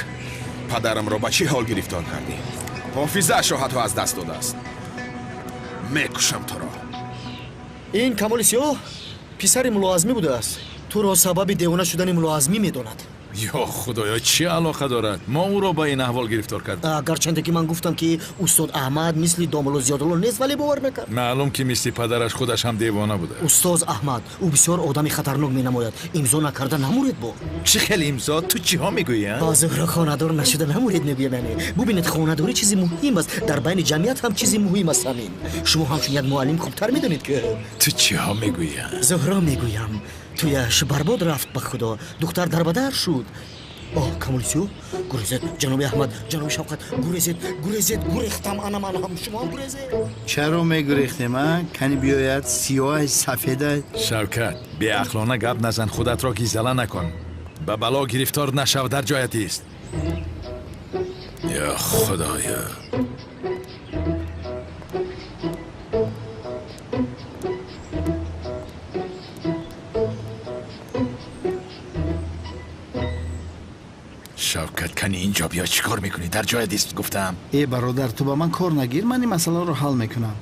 падарамро ба чӣ ҳол гирифтор кардӣ? ҳофизаашро ҳатто аз даст додааст. мекушам туро.
ин камоли сиёҳ писари мулоазмӣ будааст. туро сабаби девона шудани мулоазмӣ медонад.
ё худоё, чӣ алоқа дорад? мо ӯро ба ин аҳвол гирифтор кардем.
гарчанде ки ман гуфтам ки устод аҳмад мисли домуло зиёдулло нест, вале бовар мекард.
маълум ки мисли падараш худаш ҳам девона буда.
устоз аҳмад, ӯ бисёр одами хатарнок менамояд. имзо накарда намуред бо.
чӣ хел имзо? ту чиҳо мегӯӣ?
ба зӯҳра хонадор нашуда намуред мегӯям. яъне бубинед, хонадорӣ чизи муҳим аст. дар байни ҷамъият ҳам чизи муҳим аст. ҳамин шумо ҳамчун як муаллим хубтар медонед ки.
ту чиҳо мегӯӣ?
зӯҳра мегӯям. туяш барбод рафт ба худо. духтар дарбадар шуд. камоли сиёҳ, гурезед. ҷаноби аҳмад, ҷаноби Шавқат, гурезед. гурехтам ана ман ҳам, шумо ҳам гурезед.
чаро мегурехтем? кани биёяд сиёҳай сафедай.
Шавкат, беақлона гап назан, худатро гизала накун. ба бало гирифтор нашав, дар ҷоятист. ё худоё. Шавкат, кани инҷо биё, чӣ кор мекунӣ? дар ҷоятист гуфтам.
бародар, ту ба ман кор нагир, ман ин масъаларо ҳал мекунам.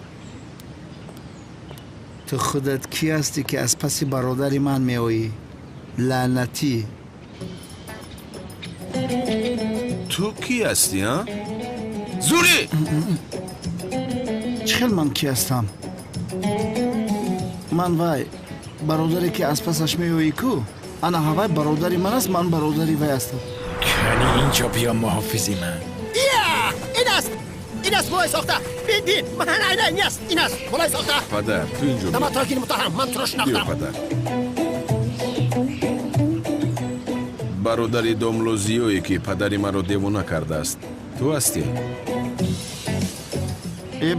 ту худат кӣ ҳастӣ ки аз паси бародари ман меоӣ? лаънатӣ.
ту кӣ ҳастӣ? зури!
чӣ хел ман кӣ ҳастам? ман вай бародаре ки аз пасаш меоӣ ку? ана ҳавай бародари ман аст, ман бародари вай ҳастам.
кани инҷо биё, муҳофизи ман.
ин аст молои сохта. бин ин аст, ин аст молои сохта.
падар, ту инҷо
наматракини муттаҳам, ман туро шинохтам.
падар. бародари домло зиёе ки падари маро девона кардааст, ту ҳастӣ?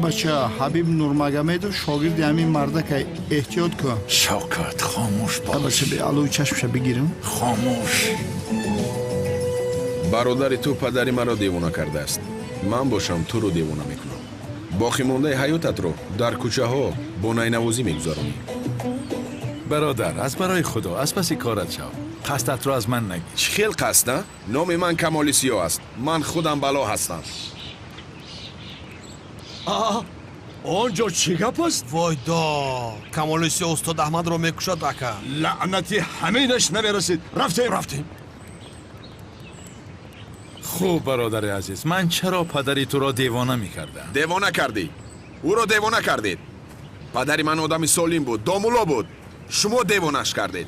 бача, ҳабиб нурмагомедов шогирди ҳамин мардакай. эҳтиёт кун.
Шавкат, хомӯш бош.
бача, беалои чашмша бигирам.
хомӯш.
бародари ту падари маро девона кардааст. ман бошам туро девона мекунам. боқимондаи ҳаётатро дар кӯчаҳо бо найнавозӣ мегузаронӣ.
бародар, аз барои худо, аз паси корат шав. қасдатро аз ман нагир.
чӣ хел қасд? номи ман камоли сиёҳ аст. ман худам бало ҳастам.
он ҷо чӣ гап аст? войдо, камоли сиёҳ устод аҳмадро мекушад ака. лаънати ҳаминаш намерасид. рафтем.
خوب برادر عزیز، من چرا پدری تو را دیوانه میکردم؟
دیوانه کردی. او را دیوانه کردید. پدری من آدمی سالم بود، دامولا بود. شما دیوانش کردید.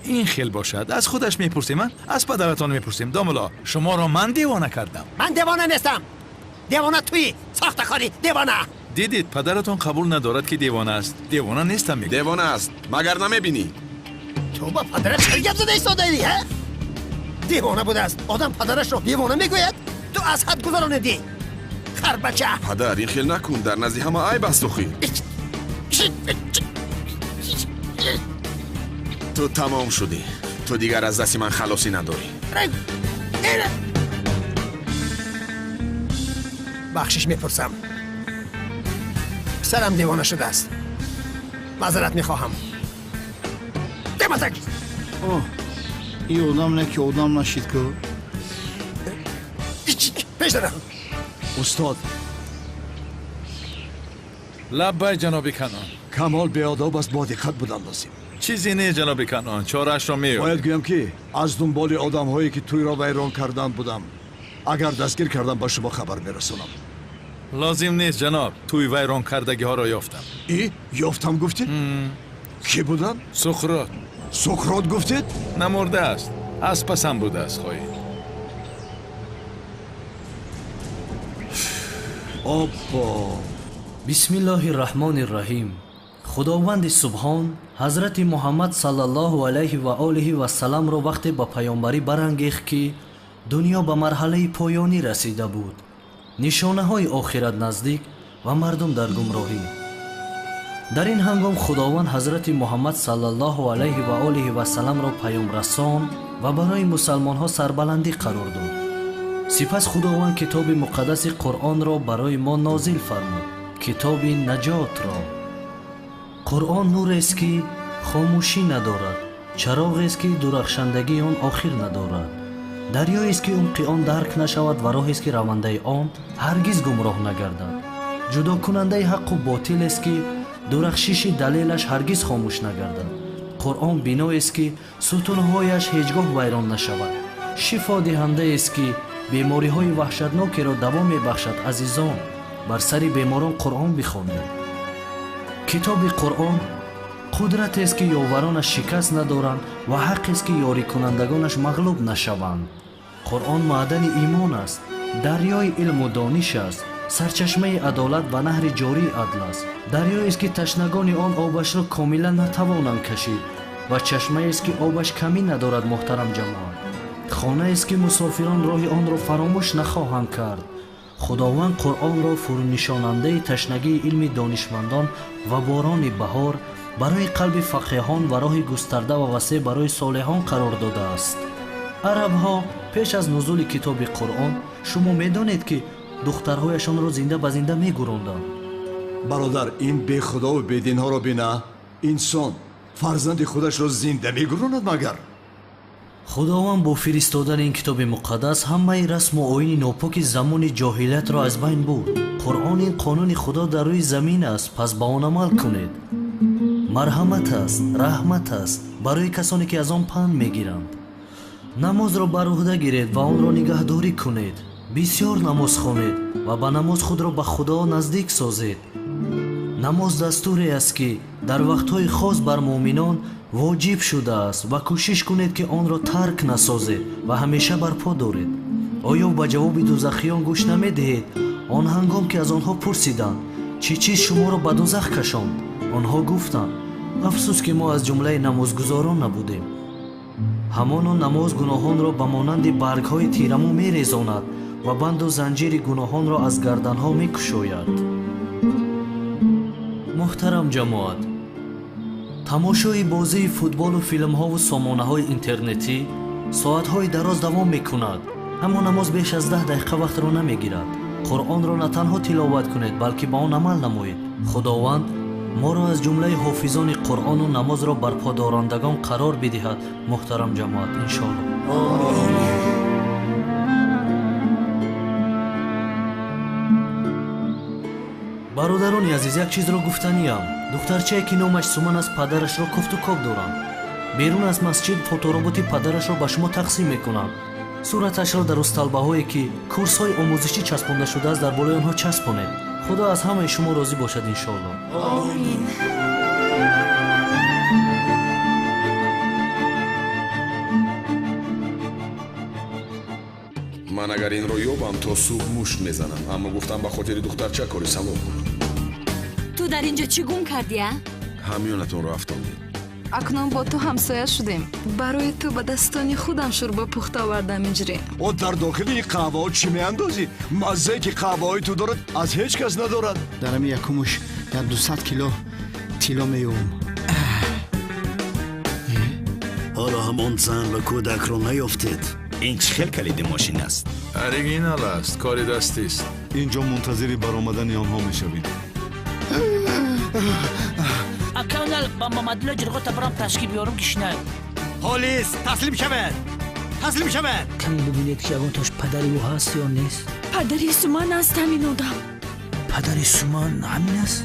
این خیل باشد. از خودش میپرسیم، من از پدرتان میپرسیم. دامولا، شما را من دیوانه کردم.
من دیوانه نیستم. دیوانه توی ساخته خاری دیوانه.
دیدید پدرتان قبول ندارد که دیوانه است. دیوانه نیستم میگه.
دیوانه است. مگر نمیبینی؟
تو با پدرت چه گپ زده ایستاده ای ها؟ دیوانه بوده است. آدم پدرش رو دیوانه میگوید. تو از حد گذراندی. خربچه.
پدر این خیل نکن، در نزد همه عیب است خیر. تو تمام شدی. تو دیگر از دست من خلاصی نداری.
بخشش میپرسم. سرم دیوانه شده است. معذرت میخواهم. دمتک.
این آدم نه که آدم نشید که
پیش دارم.
استاد
لبای جناب کنان.
کمال بیاداب است، با دقت بودن لازم.
چیزی نه جناب کنان، چاره‌اش را می‌یابم.
باید گویم که از دنبال آدم‌هایی که توی را ویران کردن بودم. اگر دستگیر کردم با شما خبر میرسونم.
لازم نیست جناب، توی ویران کردگی ها را یافتم.
یافتم گفتید؟ کی بودن؟
سقراط.
سقراط گفتید؟
نمرده است، از پسم بوده است خواهید.
آبا.
بسم الله الرحمن الرحیم. خداوند سبحان حضرت محمد صلی الله علیه و آله و سلام را وقتی با پیامبری برانگیخت که دنیا به مرحله پایانی رسیده بود، نشانه های آخرت نزدیک و مردم در گمراهی. در این هنگام خداوند حضرت محمد صلی الله علیه و آله و سلام را پیام رسان و برای مسلمان ها سربلندی قرار داد. سپس خداوند کتاب مقدس قرآن را برای ما نازل فرمود، کتاب نجات را. قرآن نور است که خاموشی ندارد، چراغ است که درخشندگی آن آخر ندارد، دریایی است که عمق آن درک نشود و راهی است که رونده آن هرگز گمراه نگردد. جدا کننده حق و باطل است که درخشش دلیلش هرگز خاموش نگردد. قرآن بینایی است که ستونهایش هیچگاه ویران نشود. شفا دهنده است که بیماری های وحشتناکی را دوا می بخشد. عزیزان، بر سر بیماران قرآن بخوانید. کتاب قرآن قدرت است که یاورانش شکست ندارند و حق است که یاری کنندگانش مغلوب نشوند. قرآن معدن ایمان است، دریای علم و دانش است، سرچشمه عدالت و نهر جاری عدل است. دریایی است که تشنگان آن آبش را کاملا نتوانند کشید و چشمه است که آبش کمی ندارد. محترم جماعت، خانه است که مسافران راه آن را فراموش نخواهند کرد. خداوند قرآن را فرونشاننده تشنگی علم دانشمندان و باران بهار برای قلب فقیهان و راه گسترده و وسیع برای صالحان قرار داده است. عرب ها پیش از نزول کتاب قرآن شما میدانید که دخترهایشان را زنده به زنده میگراندند.
برادر، این بی خدا و بی دین ها را بینه. انسان فرزند خودش را زنده میگراند مگر؟
خداوند با فرستادن این کتاب مقدس همه رسم و آیین ناپاک زمان جاهلیت را از بین برد. قرآن این قانون خدا در روی زمین است، پس با آن عمل کنید. مرحمت است، رحمت است برای کسانی که از آن پند میگیرند. نماز را بر عهده گیرید و آن را نگهداری کنید. بسیار نماز خوانید و با نماز خود را به خدا نزدیک سازید. نماز دستوری است که در وقتهای خاص بر مؤمنان واجب شده است و کوشش کنید که آن را ترک نسازید و همیشه برپا دارید. آیا به جواب دوزخیان گوش نمیدهید؟ آن هنگام که از آنها پرسیدند چه چیز شما را به دوزخ کشاند، آنها گفتند افسوس که ما از جمله نمازگزاران نبودیم. همان نماز گناهان را به مانند برگ‌های تیرمو می‌ریزاند و بند و زنجیر گناهان را از گردن‌ها می‌کشاید. محترم جماعت، تماشای بازی فوتبال و فیلم‌ها و سامانه‌های اینترنتی ساعت‌های دراز دوام می‌کند، اما نماز بیش از 10 دقیقه وقت را نمی‌گیرد. قرآن را نه تنها تلاوت کنید بلکه با آن عمل نمایید. خداوند ما را از جمله حافظان قرآن و نماز را برپا دارندگان قرار بدهد. محترم جماعت، انشاءالله. برادران عزیز، یک چیز را گفتنیم. دخترچه‌ای که نامش سومن است پدرش را کفت و کاب دارند. بیرون از مسجد فوتورابط پدرش را به شما تقسیم میکنم. сураташро дар усталбаҳое ки курсҳои омӯзишӣ часпонда шудааст дар болои онҳо часпонед. худо аз ҳамаи шумо розӣ бошад иншоалло.
Амин.
ман агар инро ёбам то субҳ мушт мезанам, аммо гуфтам ба хотири духтарча кори савоб кунам.
ту дар инҷо чӣ гум кардия?
ҳамёнатонро афтондед.
акнун бо ту ҳамсоя шудем. барои ту бадастони худам шӯрба пухта овардам иҷрӣ.
о дар дохили ин қаҳваҳо чӣ меандозӣ? маззае ки қаҳваҳои ту дорад аз ҳеҷ кас надорад.
дар ҳами якумуш як 200 кило тилло меёвам.
ҳоло ҳамон зан ва кӯдакро наёфтед?
ин чӣ хел калиди мошин аст?
оригинал аст, кори дастист.
инҷо мунтазири баромадани онҳо мешавем.
акаунал ба мамадулло ҷирғота барам ташкил биёрам кишинай.
полис таслим шавед, таслим шавед.
каме бибинед ки ягон тош падари ӯ ҳаст ё нест.
падари суман аст ҳамин одам.
падари суман ҳамин аст.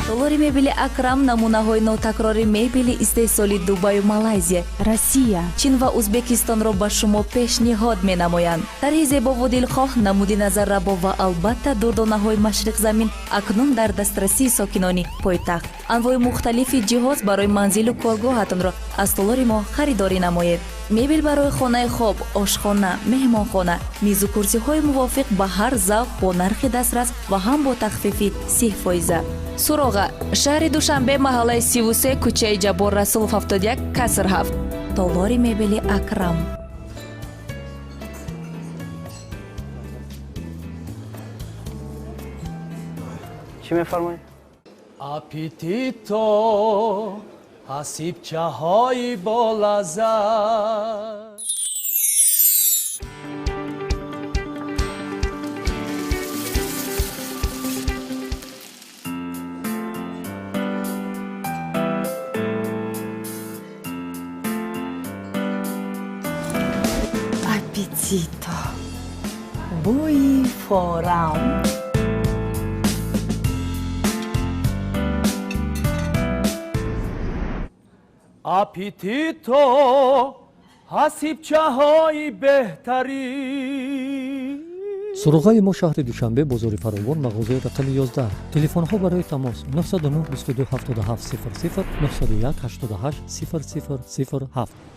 толори мебели акрам намунаҳои нотакрори мебели истеҳсоли дубаю малайзия, россия, чин ва ӯзбекистонро ба шумо пешниҳод менамоянд. тарҳи зебову дилхоҳ, намуди назаррабо ва албатта дурдонаҳои машриқзамин акнун дар дастрасии сокинони пойтахт. анвои мухталифи ҷиҳоз барои манзилу коргоҳатонро аз толори мо харидорӣ намоед. мебел барои хонаи хоб, ошхона, меҳмонхона, мизу курсиҳои мувофиқ ба ҳар завқ бо нархи дастрас ва ҳам бо тахфифи 30%. суроға шаҳри душанбе маҳаллаи 33 кӯчаи ҷаббор расулов 71 каср 7. толори мебели акрам.
чӣ мефармоед? апетито ҳасибчаҳои болаззат.
апетито бӯи форам.
апетито ҳасибчаҳои беҳтарин.
суроғаи мо шаҳри душанбе бозори фаровон мағозаи рақами 11. телефонҳо барои тамос 99 22 77 00 901 88 00 07.